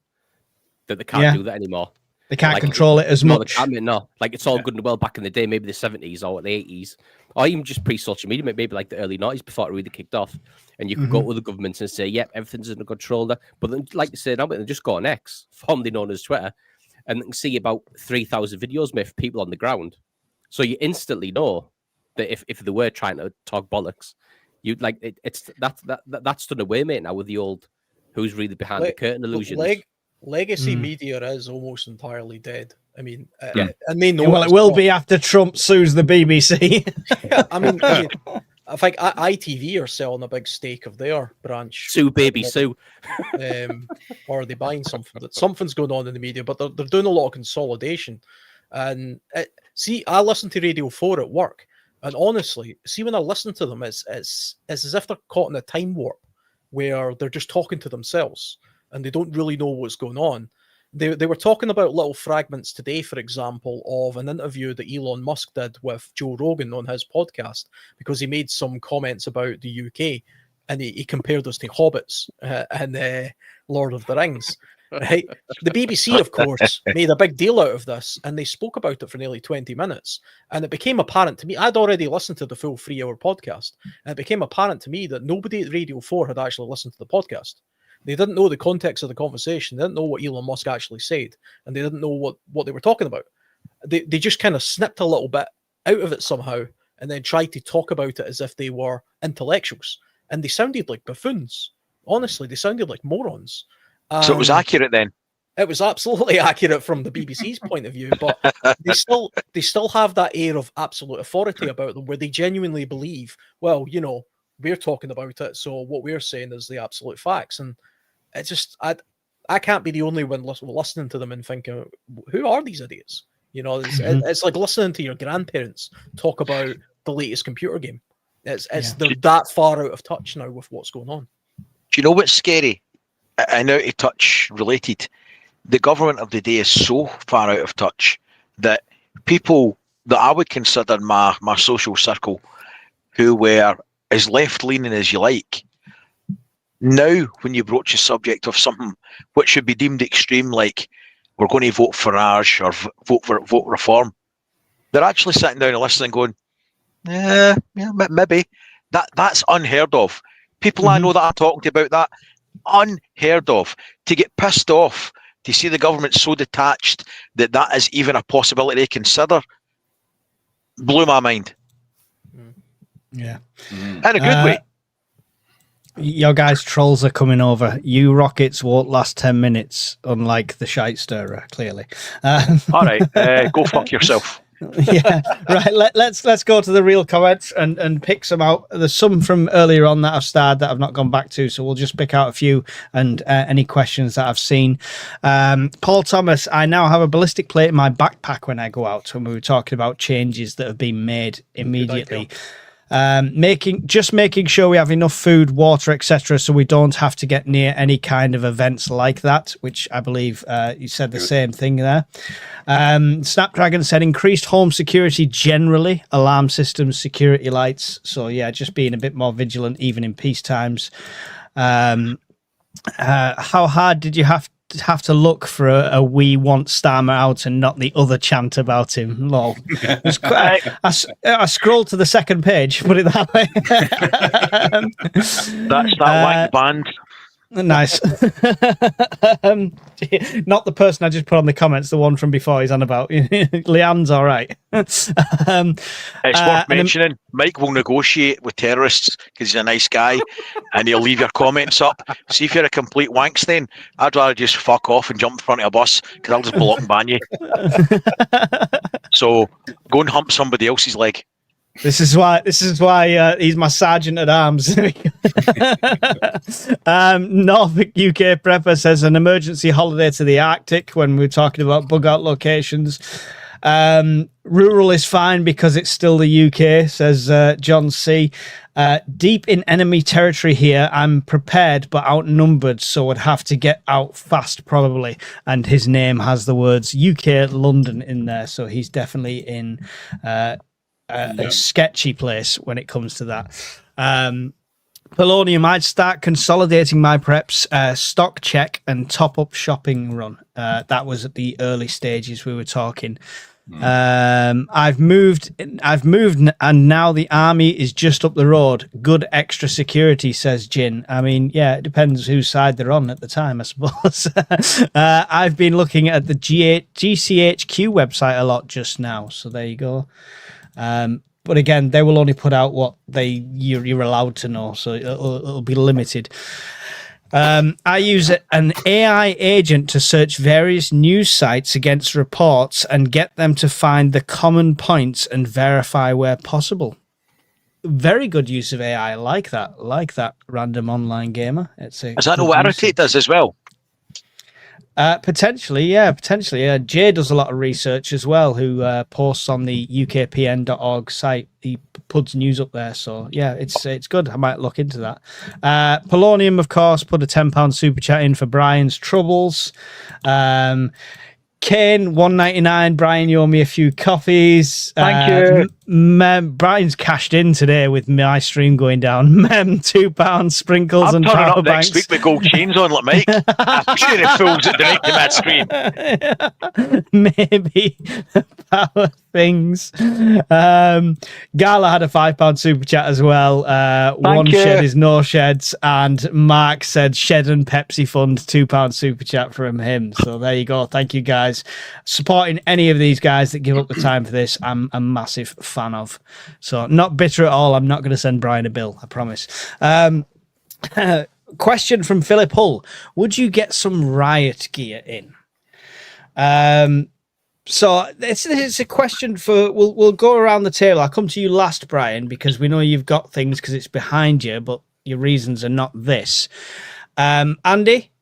S4: that they can't do that anymore.
S2: They can't control it as much.
S4: No, like it's all good and well back in the day, maybe the 70s or the 80s, or even just pre-social media, maybe like the early 90s before it really kicked off. And you could go to the governments and say, yep, everything's under control there. But then, like you said, now they just go on X, formerly known as Twitter, and they can see about 3,000 videos made for people on the ground. So you instantly know that if they were trying to talk bollocks, you'd like that's done away, mate, now with the old who's really behind the curtain illusions.
S5: Legacy media is almost entirely dead. I mean,
S2: it will be after Trump sues the BBC.
S5: I think ITV are selling a big stake of their branch.
S4: Sue, baby, sue.
S5: Or are they buying something? Something's going on in the media, but they're doing a lot of consolidation. And see, I listen to Radio 4 at work, and honestly, see, when I listen to them, it's as if they're caught in a time warp where they're just talking to themselves and they don't really know what's going on. They were talking about little fragments today, for example, of an interview that Elon Musk did with Joe Rogan on his podcast, because he made some comments about the UK, and he compared us to hobbits and Lord of the Rings. Right? The BBC, of course, made a big deal out of this, and they spoke about it for nearly 20 minutes. And it became apparent to me, I'd already listened to the full 3-hour podcast, and it became apparent to me that nobody at Radio 4 had actually listened to the podcast. They didn't know the context of the conversation. They didn't know what Elon Musk actually said, and they didn't know what they were talking about. They just kind of snipped a little bit out of it somehow, and then tried to talk about it as if they were intellectuals. And they sounded like buffoons. Honestly, they sounded like morons.
S3: So it was accurate then?
S5: It was absolutely accurate from the BBC's point of view, but they still have that air of absolute authority about them, where they genuinely believe, well, you know, we're talking about it, so what we're saying is the absolute facts. And it's just, I can't be the only one listening to them and thinking, who are these idiots? You know, it's like listening to your grandparents talk about the latest computer game. They're that far out of touch now with what's going on.
S3: Do you know what's scary? And out of touch related, the government of the day is so far out of touch that people that I would consider my social circle, who were as left-leaning as you like, now when you broach the subject of something which should be deemed extreme, like we're going to vote Farage or vote Reform, they're actually sitting down and listening going, yeah, maybe. That's unheard of. People I know that are talking about that, unheard of. To get pissed off, to see the government so detached that is even a possibility to consider, blew my mind.
S2: Yeah.
S3: In a good way.
S2: Your guys' trolls are coming over. You rockets won't last 10 minutes, unlike the shite stirrer, clearly.
S3: All right, go fuck yourself.
S2: Yeah, right. Let's go to the real comments and pick some out. There's some from earlier on that I've starred that I've not gone back to, so we'll just pick out a few and any questions that I've seen. Paul Thomas, I now have a ballistic plate in my backpack when I go out. When we were talking about changes that have been made immediately. Making sure we have enough food, water, etc., so we don't have to get near any kind of events like that, which I believe you said the same thing there. Snapdragon said increased home security generally, alarm systems, security lights. So yeah, just being a bit more vigilant even in peace times. How hard did you have to look for a we want Starmer out and not the other chant about him? Lol. I scrolled to the second page, put it that way.
S3: That's that wank band.
S2: Nice. Not the person I just put on the comments, the one from before he's on about. Leanne's all right.
S3: It's worth mentioning, Mike will negotiate with terrorists because he's a nice guy and he'll leave your comments up. See, if you're a complete wanks, then I'd rather just fuck off and jump in front of a bus because I'll just block and ban you. So go and hump somebody else's leg.
S2: This is why he's my sergeant at arms. Norfolk UK Prepper says an emergency holiday to the Arctic when we're talking about bug out locations. Rural is fine because it's still the UK, says John C. Deep in enemy territory here. I'm prepared but outnumbered, so would have to get out fast probably. And his name has the words UK London in there, so he's definitely in a sketchy place when it comes to that. Polonium, I'd start consolidating my preps, stock check and top up shopping run. That was at the early stages we were talking. I've moved and now the army is just up the road. Good extra security, says Jin. I mean, yeah, it depends whose side they're on at the time, I suppose. I've been looking at the GCHQ website a lot just now, so there you go. But again, they will only put out what you're allowed to know, so it'll be limited. I use an AI agent to search various news sites against reports and get them to find the common points and verify where possible. very good use of AI. I like that random online gamer. It's a
S3: Is that
S2: good
S3: what
S2: usage.
S3: Irritate does as well?
S2: Potentially. Jay does a lot of research as well, who posts on the ukpn.org site. He puts news up there, so yeah, it's good. I might look into that. Polonium, of course, put a £10 super chat in for Brian's troubles. Kane, 199. Brian, you owe me a few coffees.
S3: Thank you.
S2: Brian's cashed in today with my stream going down. £2 sprinkles
S3: I'm
S2: and
S3: turning
S2: power
S3: up
S2: banks.
S3: next week with gold chains on like Mike. I'm sure the fools that donate to that scream.
S2: Maybe power things. Gala had a £5 super chat as well. One
S3: you.
S2: shed is no sheds, and Mark said shed and Pepsi fund £2 super chat from him. So there you go. Thank you guys. Supporting any of these guys that give up the time for this, I'm a massive fan of. So not bitter at all. I'm not going to send Brian a bill, I promise. Question from Philip Hull: would you get some riot gear in? So it's a question for we'll go around the table. I'll come to you last, Brian, because we know you've got things because it's behind you, but your reasons are not this. Andy,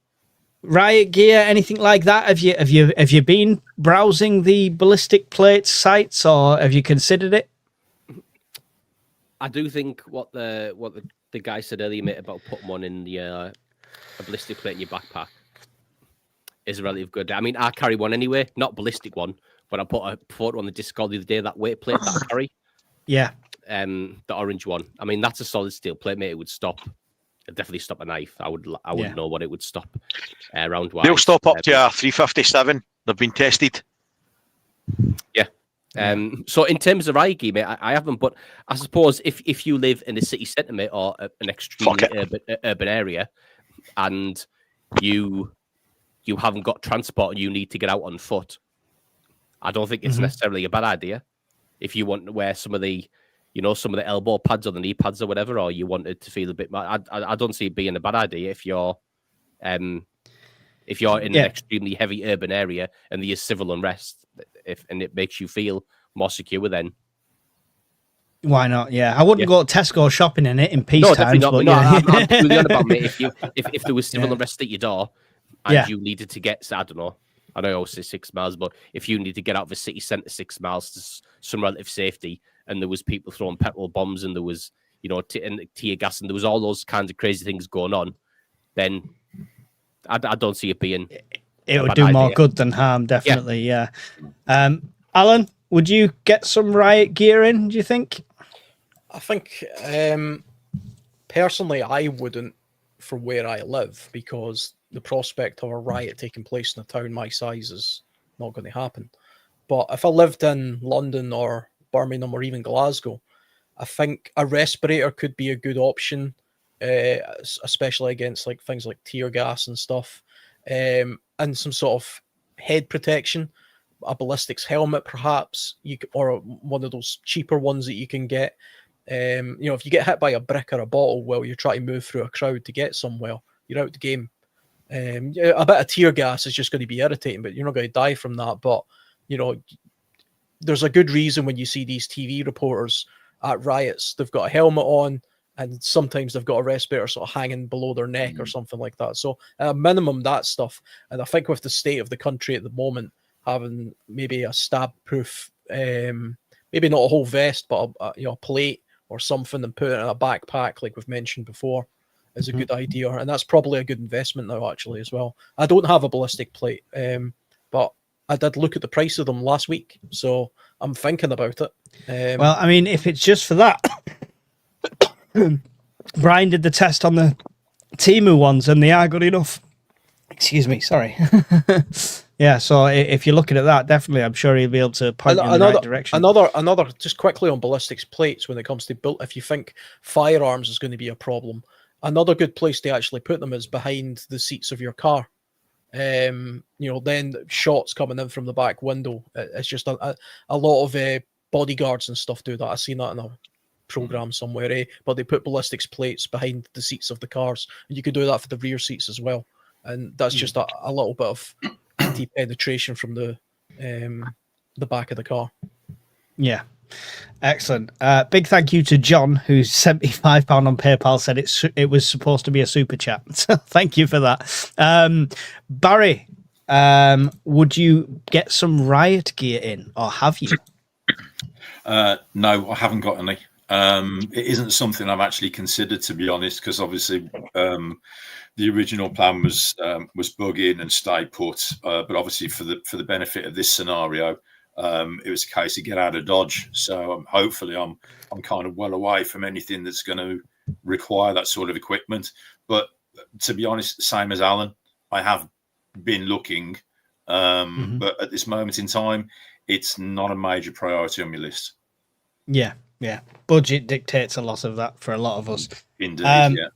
S2: riot gear, anything like that? Have you been browsing the ballistic plate sites, or have you considered it?
S4: I do think what the guy said earlier, mate, about putting one in the a ballistic plate in your backpack is relatively good. I mean, I carry one anyway, not ballistic one, but I put a photo on the Discord the other day, that weight plate that I carry.
S2: Yeah.
S4: The orange one. I mean, that's a solid steel plate, mate. It would stop. It'd definitely stop a knife. I would know what it would stop round wise.
S3: They'll stop up to a 357. They've been tested.
S4: Yeah. So in terms of riot gear, mate, I haven't, but I suppose if you live in a city centre, mate, or an extremely urban area, and you haven't got transport and you need to get out on foot, I don't think it's necessarily a bad idea. If you want to wear some of the elbow pads or the knee pads or whatever, or you wanted to feel a bit more, I don't see it being a bad idea if you're in an extremely heavy urban area and there's civil unrest, and it makes you feel more secure, then
S2: why not? Yeah, I wouldn't go to Tesco shopping in it in peace times.
S4: Not.
S2: But
S4: No,
S2: yeah.
S4: I'm purely on about, mate. If there was civil unrest at your door and you needed to get, I don't know, I know I always say 6 miles, but if you need to get out of the city centre 6 miles to some relative safety, and there was people throwing petrol bombs, and there was and tear gas, and there was all those kinds of crazy things going on, then I don't see it being.
S2: It would do more good than harm, definitely. Yeah. Alan, would you get some riot gear in? Do you think?
S5: I think personally, I wouldn't for where I live, because the prospect of a riot taking place in a town my size is not going to happen. But if I lived in London or Birmingham or even Glasgow, I think a respirator could be a good option, especially against like things like tear gas and stuff, and some sort of head protection, a ballistics helmet perhaps, or one of those cheaper ones that you can get. If you get hit by a brick or a bottle while you're trying to move through a crowd to get somewhere, you're out the game. A bit of tear gas is just going to be irritating, but you're not going to die from that. But there's a good reason when you see these TV reporters at riots, they've got a helmet on, and sometimes they've got a respirator sort of hanging below their neck or something like that. So at a minimum, that stuff. And I think with the state of the country at the moment, having maybe a stab-proof, maybe not a whole vest, but a plate or something, and put it in a backpack, like we've mentioned before, is a good idea. And that's probably a good investment now, actually, as well. I don't have a ballistic plate, but I did look at the price of them last week, so I'm thinking about it.
S2: Well, I mean, if it's just for that, Brian did the test on the Temu ones, and they are good enough. Excuse me, sorry. Yeah, so if you're looking at that, definitely, I'm sure he'll be able to point you in the right direction.
S5: Another, just quickly on ballistics plates, when it comes to build, if you think firearms is going to be a problem, another good place to actually put them is behind the seats of your car. Then shots coming in from the back window. It's just a lot of bodyguards and stuff do that. I've seen that in a program somewhere, but they put ballistics plates behind the seats of the cars, and you can do that for the rear seats as well. And that's just a little bit of anti-penetration from the back of the car.
S2: Yeah. Excellent. Big thank you to John, who sent me £5 on PayPal, said it was supposed to be a super chat. So thank you for that. Barry, would you get some riot gear in, or have you?
S6: No, I haven't got any. It isn't something I've actually considered, to be honest, because obviously the original plan was bug in and stay put, but obviously for the benefit of this scenario, it was a case of get out of Dodge. So hopefully I'm kind of well away from anything that's going to require that sort of equipment. But to be honest, same as Alan, I have been looking, but at this moment in time, it's not a major priority on my list.
S2: Yeah. Budget dictates a lot of that for a lot of us.
S6: Indeed, yeah.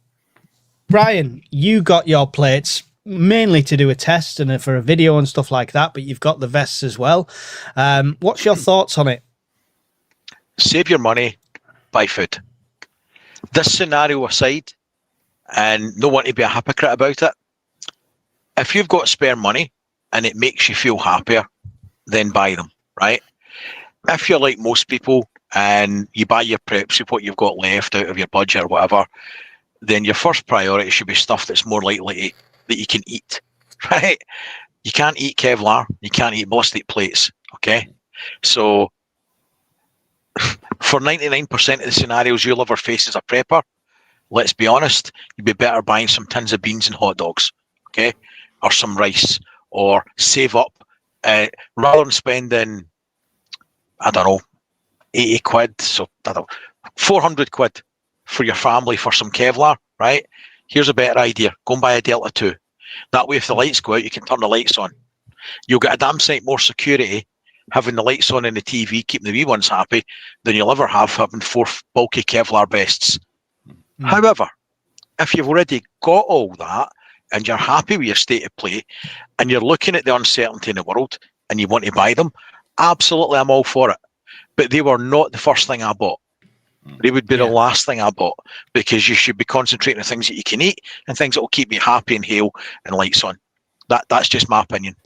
S2: Brian, you got your plates mainly to do a test and for a video and stuff like that, but you've got the vests as well. What's your thoughts on it?
S3: Save your money, buy food. This scenario aside, and no one to be a hypocrite about it, if you've got spare money and it makes you feel happier, then buy them, right? If you're like most people and you buy your preps with what you've got left out of your budget or whatever, then your first priority should be stuff that's more likely that you can eat, right? You can't eat Kevlar, you can't eat ballistic plates, okay? So for 99% of the scenarios you'll ever face as a prepper, let's be honest, you'd be better buying some tins of beans and hot dogs, okay? Or some rice, or save up, rather than spending, I don't know, 80 quid, so I don't know, 400 quid for your family for some Kevlar, right? Here's a better idea. Go and buy a Delta 2. That way, if the lights go out, you can turn the lights on. You'll get a damn sight more security having the lights on in the TV, keeping the wee ones happy, than you'll ever have having 4 bulky Kevlar vests. However, if you've already got all that and you're happy with your state of play and you're looking at the uncertainty in the world and you want to buy them, absolutely, I'm all for it. But they were not the first thing I bought. They would be the last thing I bought, because you should be concentrating on things that you can eat and things that will keep you happy and hale and lights on. That's just my opinion.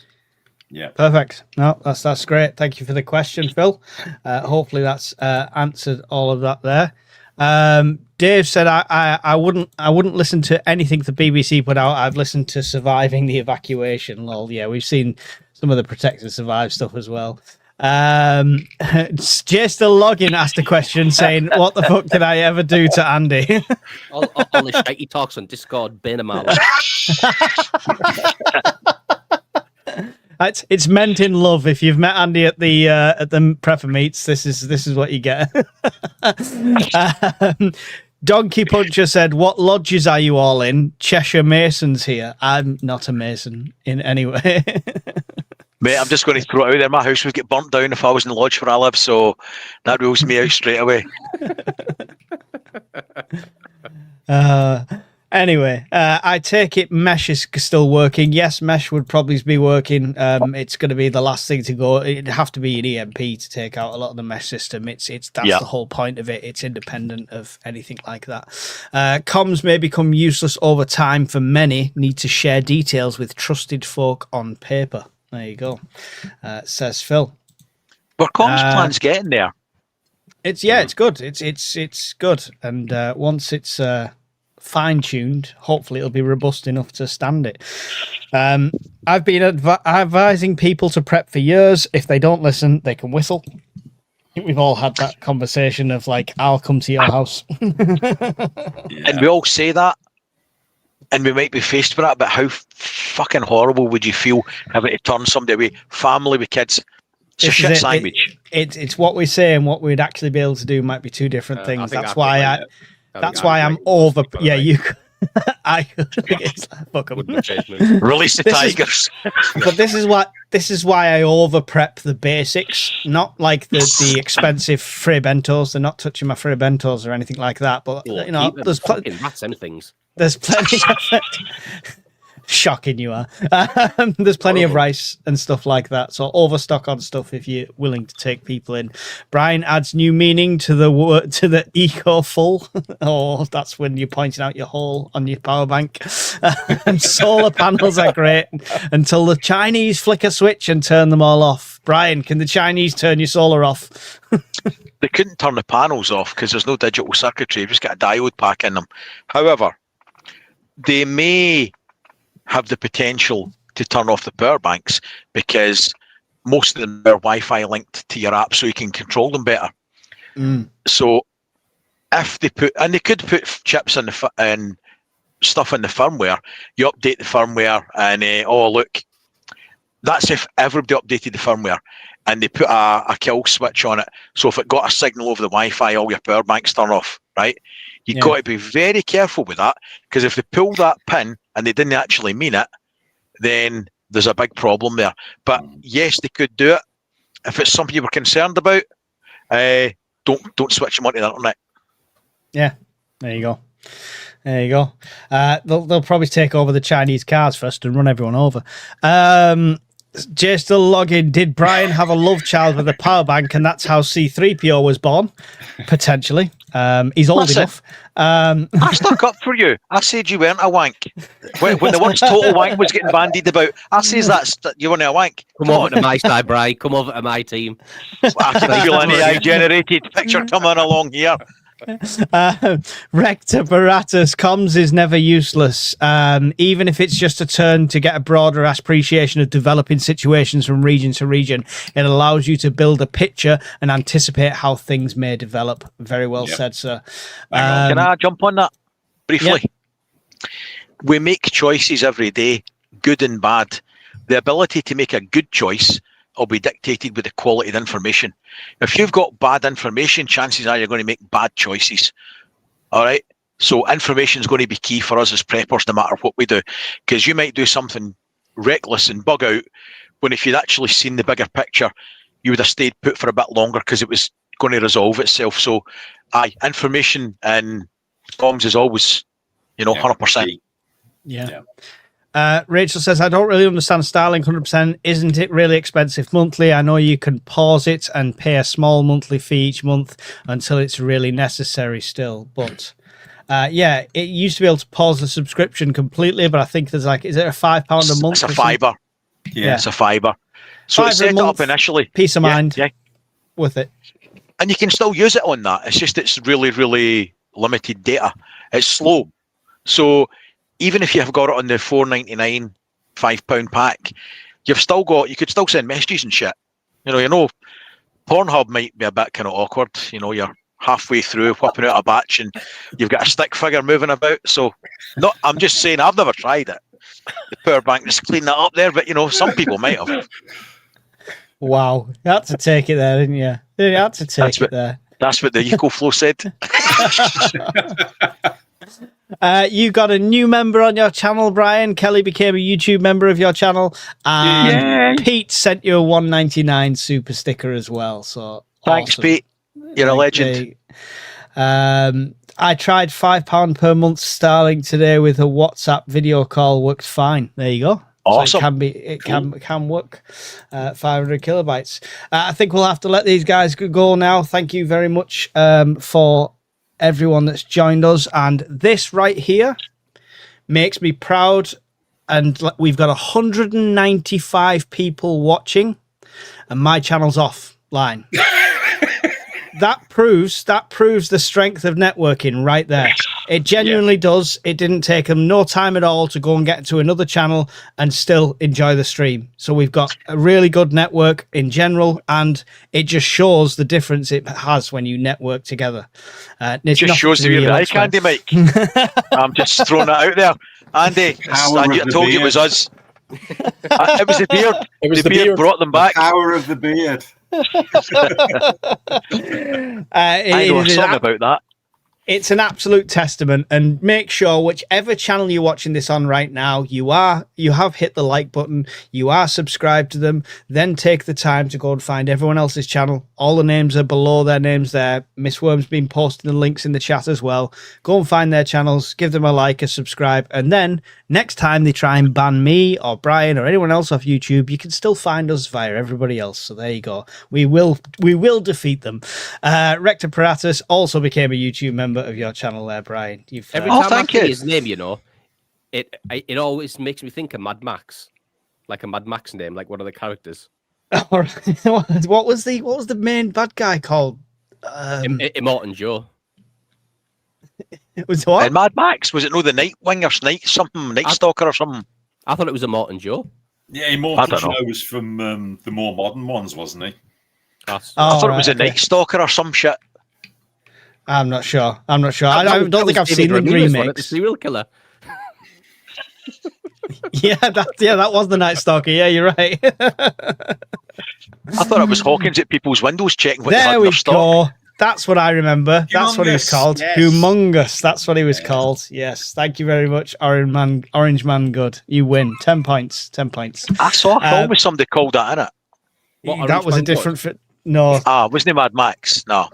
S6: Yeah.
S2: Perfect. No, that's great. Thank you for the question, Phil. Hopefully that's answered all of that there. Dave said I wouldn't listen to anything the BBC put out. I've listened to Surviving the Evacuation. Lol. Yeah, we've seen some of the Protect and Survive stuff as well. Jay Still Logging asked a question saying, what the fuck did I ever do to Andy?
S4: all the shit he talks on Discord, bane of my life.
S2: It's meant in love. If you've met Andy at the prepper meets, this is what you get. Donkey Puncher said, what lodges are you all in? Cheshire Masons here. I'm not a Mason in any way.
S3: Mate, I'm just going to throw it out there. My house would get burnt down if I was in the lodge where I live, so that rules me out straight away.
S2: Anyway, I take it mesh is still working. Yes, mesh would probably be working. It's going to be the last thing to go. It'd have to be an EMP to take out a lot of the mesh system. That's the whole point of it. It's independent of anything like that. Comms may become useless over time for many. Need to share details with trusted folk on paper. There you go. Says Phil.
S3: Were comms plans getting there?
S2: It's good. It's good. And once it's fine-tuned, hopefully it'll be robust enough to stand it. I've been advising people to prep for years. If they don't listen, they can whistle. I think we've all had that conversation of like, I'll come to your house.
S3: And we all say that, and we might be faced with that, but how fucking horrible would you feel having to turn somebody away, family with kids? It's a shit sandwich.
S2: It's what we say and what we'd actually be able to do might be two different things. That's why I'm over. Yeah, you. I fuck 'em.
S3: Release the tigers.
S2: But this is why I over prep the basics, not like the expensive free bentos. They're not touching my free bentos or anything like that. But you know, there's
S4: things.
S2: There's plenty. Shocking you are. There's plenty of rice and stuff like that. So overstock on stuff if you're willing to take people in. Brian adds new meaning to the eco full. Oh, that's when you're pointing out your hole on your power bank. And solar panels are great until the Chinese flick a switch and turn them all off. Brian, can the Chinese turn your solar off?
S3: They couldn't turn the panels off because there's no digital circuitry. You've just got a diode pack in them. However, they may have the potential to turn off the power banks because most of them are Wi-Fi linked to your app, so you can control them better. So if they could put chips in and stuff in the firmware. You update the firmware, and look, that's if everybody updated the firmware and they put a kill switch on it. So if it got a signal over the Wi-Fi, all your power banks turn off, right? You've got to be very careful with that, because if they pull that pin and they didn't actually mean it, then there's a big problem there. But yes, they could do it. If it's something you were concerned about, don't switch them onto the internet. Yeah,
S2: there you go. There you go. They'll probably take over the Chinese cars first and run everyone over. Jay still logging. Did Brian have a love child with a power bank, and that's how C3PO was born? Potentially. He's old enough.
S3: I stuck up for you. I said you weren't a wank. When the once total wank was getting bandied about, I says that you weren't a wank.
S4: Come over to my side, Brian. Come over to my team.
S3: I can feel an AI-generated picture coming along here.
S2: Rector Baratus, comms is never useless, even if it's just a turn to get a broader appreciation of developing situations from region to region. It allows you to build a picture and anticipate how things may develop. Very well said, sir.
S3: Can I jump on that briefly? We make choices every day, good and bad. The ability to make a good choice will be dictated with the quality of information. If you've got bad information, chances are you're going to make bad choices. All right? So information is going to be key for us as preppers, no matter what we do, because you might do something reckless and bug out, when if you'd actually seen the bigger picture, you would have stayed put for a bit longer because it was going to resolve itself. So, information and comms is always, 100%.
S2: Yeah. Rachel says, I don't really understand Starlink 100%. Isn't it really expensive monthly? I know you can pause it and pay a small monthly fee each month until it's really necessary still. But it used to be able to pause the subscription completely, but I think there's is it a £5 a month?
S3: It's a fiver. Yeah, it's a fiver. So it's set it up initially.
S2: Peace of mind. Yeah. With it.
S3: And you can still use it on that. It's just it's really, really limited data. It's slow. So even if you've got it on the $4.99 £5 pack, you could still send messages and shit. Pornhub might be a bit kind of awkward. You're halfway through whipping out a batch and you've got a stick figure moving about. So, I'm just saying, I've never tried it. The power bank just clean that up there, but some people might have.
S2: Wow, you had to take it there, didn't you? You had to take it there.
S3: That's what the EcoFlow said.
S2: You got a new member on your channel, Brian. Kelly became a YouTube member of your channel, and Pete sent you a $1.99 super sticker as well. So
S3: thanks, awesome. Pete. You're a legend.
S2: I tried £5 per month Starlink today with a WhatsApp video call. Worked fine. There you go.
S3: Awesome.
S2: So it can work. 500 kilobytes. I think we'll have to let these guys go now. Thank you very much for everyone that's joined us, and this right here makes me proud. And we've got 195 people watching, and my channel's offline. That proves the strength of networking right there. It genuinely does. It didn't take them no time at all to go and get to another channel and still enjoy the stream. So we've got a really good network in general, and it just shows the difference it has when you network together.
S3: It just shows the real eye candy, Mike. I'm just throwing that out there. Andy, I told you it was us. It was the beard. It was the beard brought them back.
S6: The power of the beard.
S3: I know a song about that.
S2: It's an absolute testament, and make sure whichever channel you're watching this on right now, you have hit the like button, you are subscribed to them, then take the time to go and find everyone else's channel. All the names are below their names there. Miss Worm's been posting the links in the chat as well. Go and find their channels, give them a like, a subscribe, and then next time they try and ban me or Brian or anyone else off YouTube, you can still find us via everybody else. So there you go. We will defeat them. Rector Paratus also became a YouTube member of your channel there, Brian.
S4: Every time I see his name, it always makes me think of Mad Max, like a Mad Max name, like one of the characters.
S2: All right. What was the main bad guy called?
S4: Immortan Joe.
S2: It was what?
S3: And Mad Max, was it no the Nightwing or Night Stalker or something?
S4: I thought it was Immortan Joe.
S6: Yeah,
S3: I
S6: Immortal
S3: don't know.
S6: Joe was from the more modern ones, wasn't he?
S3: I thought it was a
S2: okay.
S3: Night Stalker or some shit.
S2: I'm not sure. I don't think I've seen the remake.
S4: The serial killer.
S2: that was the Night Stalker. Yeah, you're right.
S3: I thought it was Hawkins at people's windows checking what they had
S2: There
S3: in
S2: we
S3: their stock.
S2: go. That's what I remember. That's what he was
S6: Humongous,
S2: called.
S6: yes.
S2: Humongous. That's what he was called. Yes. Thank you very much, Orange Man. Good. You win. 10 points. 10 points.
S3: I saw a film with somebody called that in it.
S2: That was a different. No.
S3: Wasn't it Mad Max? No.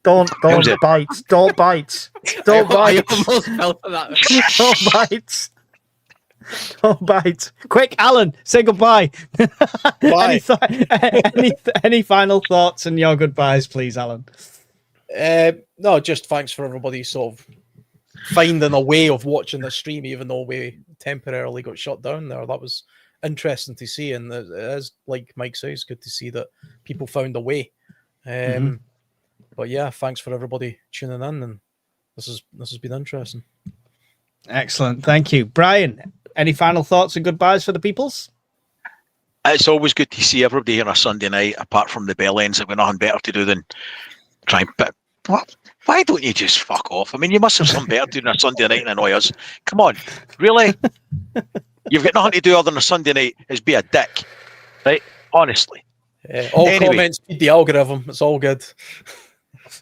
S2: Don't bite. Don't bite. Don't bite.
S4: I almost fell for that.
S2: Don't bite. Don't bite. Quick, Alan, say goodbye.
S5: Bye.
S2: any final thoughts and your goodbyes, please, Alan?
S5: No, just thanks for everybody sort of finding a way of watching the stream, even though we temporarily got shut down there. That was interesting to see, and it is, like Mike says, good to see that people found a way. But yeah, thanks for everybody tuning in, and this has been interesting.
S2: Excellent, thank you, Brian. Any final thoughts and goodbyes for the peoples?
S3: It's always good to see everybody on a Sunday night, apart from the bell ends that we've nothing better to do than try and put. What? Why don't you just fuck off? I mean, you must have something better to do on a Sunday night than annoy us. Come on, really? You've got nothing to do other than a Sunday night is be a dick, right? Honestly.
S5: All comments feed the algorithm. It's all good.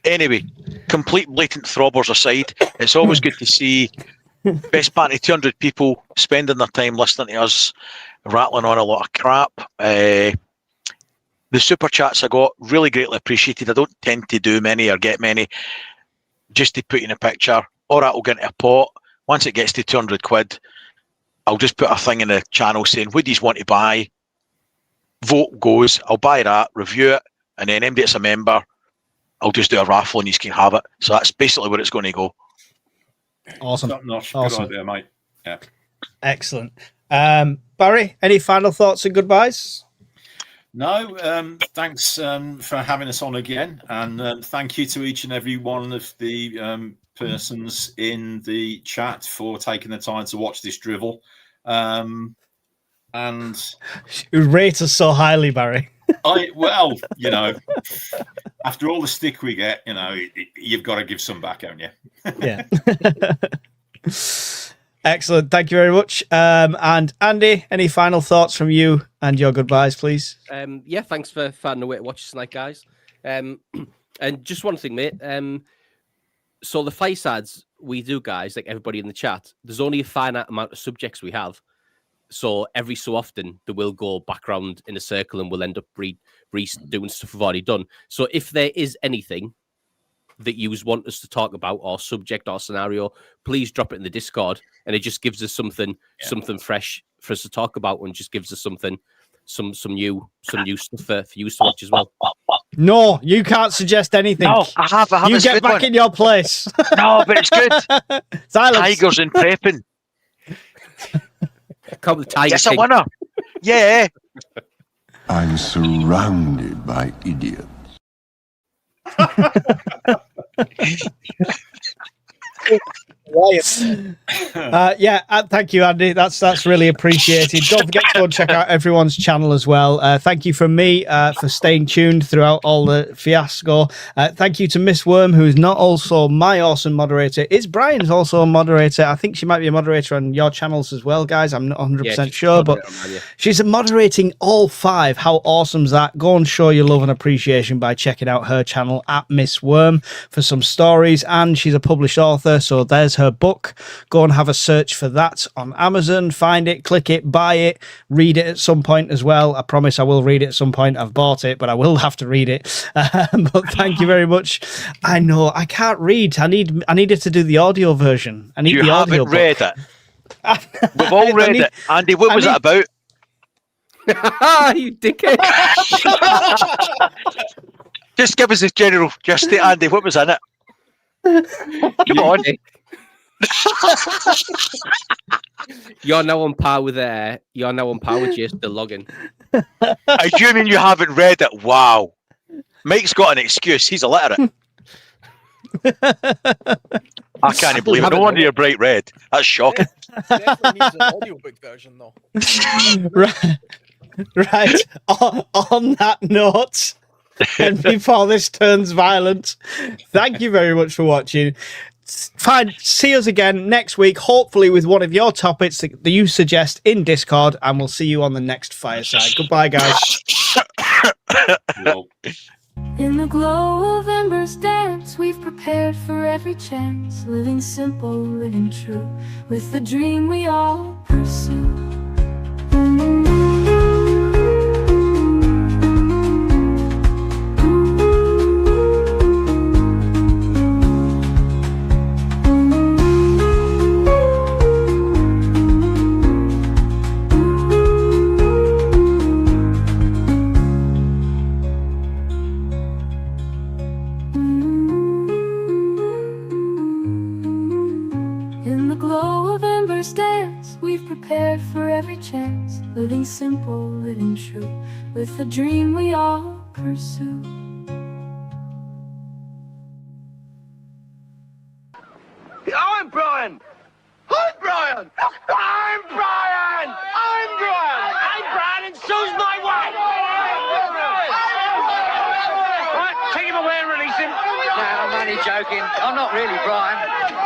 S3: Anyway, complete blatant throbbers aside, it's always good to see best part of 200 people spending their time listening to us rattling on a lot of crap. The super chats I got, really greatly appreciated. I don't tend to do many or get many, just to put in a picture, or that'll get into a pot. Once it gets to 200 quid, I'll just put a thing in the channel saying, what do you want to buy? Vote goes, I'll buy that, review it, and then anybody that's a member, I'll just do a raffle and you can have it. So that's basically where it's going to go.
S2: Awesome.
S6: Good idea, mate. Yeah.
S2: Excellent. Barry, any final thoughts and goodbyes?
S6: No, thanks for having us on again, and thank you to each and every one of the persons in the chat for taking the time to watch this drivel. And
S2: you rate us so highly, Barry.
S6: After all the stick we get, you've got to give some back, haven't you?
S2: Yeah. Excellent. Thank you very much. And Andy, any final thoughts from you and your goodbyes, please?
S4: Yeah, thanks for finding a way to watch us tonight, guys. And just one thing, mate. So the firesides we do, guys, like everybody in the chat, there's only a finite amount of subjects we have. So every so often, they will go back around in a circle and we'll end up doing stuff we've already done. So if there is anything that you want us to talk about, or subject or scenario, please drop it in the Discord, and it just gives us something fresh for us to talk about, and just gives us some new stuff for you to watch as well.
S2: No, you can't suggest anything.
S3: No, I have
S2: you
S3: a
S2: get
S3: good
S2: back
S3: one.
S2: in your place.
S3: No, but it's good.
S2: Silence.
S3: Tigers in prepping.
S4: Come the Tiger
S3: Yes, a
S4: King.
S3: winner. Yeah.
S15: I'm surrounded by idiots.
S2: Thank you, Andy. That's really appreciated. Don't forget to go and check out everyone's channel as well. Thank you from me for staying tuned throughout all the fiasco. Thank you to Miss Worm, who is not also my awesome moderator. Is Brian's also a moderator? I think she might be a moderator on your channels as well, guys. I'm not 100% sure, but she's moderating all 5. How awesome is that? Go and show your love and appreciation by checking out her channel at Miss Worm for some stories, and she's a published author, so there's her book. Go and have a search for that on Amazon. Find it, click it, buy it, read it at some point as well. I promise I will read it at some point. I've bought it, but I will have to read it. But thank you very much. I know I can't read. I needed to do the audio version. I need
S3: You
S2: the audio
S3: haven't read
S2: book.
S3: it. We've all read it. Andy, what was it about?
S4: You dickhead.
S3: Just give us a general gist, Andy. What was in it? Come on.
S4: You're now on par with Jason the Loggin.
S3: I do mean you haven't read it. Wow. Mike's got an excuse. He's illiterate. I can't believe it. No wonder you're bright red. That's shocking.
S5: Definitely needs an audiobook version, though.
S2: Right. On that note, and before this turns violent, thank you very much for watching. Fine. See us again next week, hopefully with one of your topics that you suggest in Discord, and we'll see you on the next Fireside. Goodbye, guys.
S16: In the glow of embers dance, we've prepared for every chance, living simple, living true, with the dream we all pursue. Prepared for every chance, living simple, living true, with the dream we all pursue.
S17: I'm Brian! I'm Brian! I'm Brian! I'm Brian! I'm Brian and so's my wife! Right, take him away and release him. No, I'm only joking. I'm not really Brian.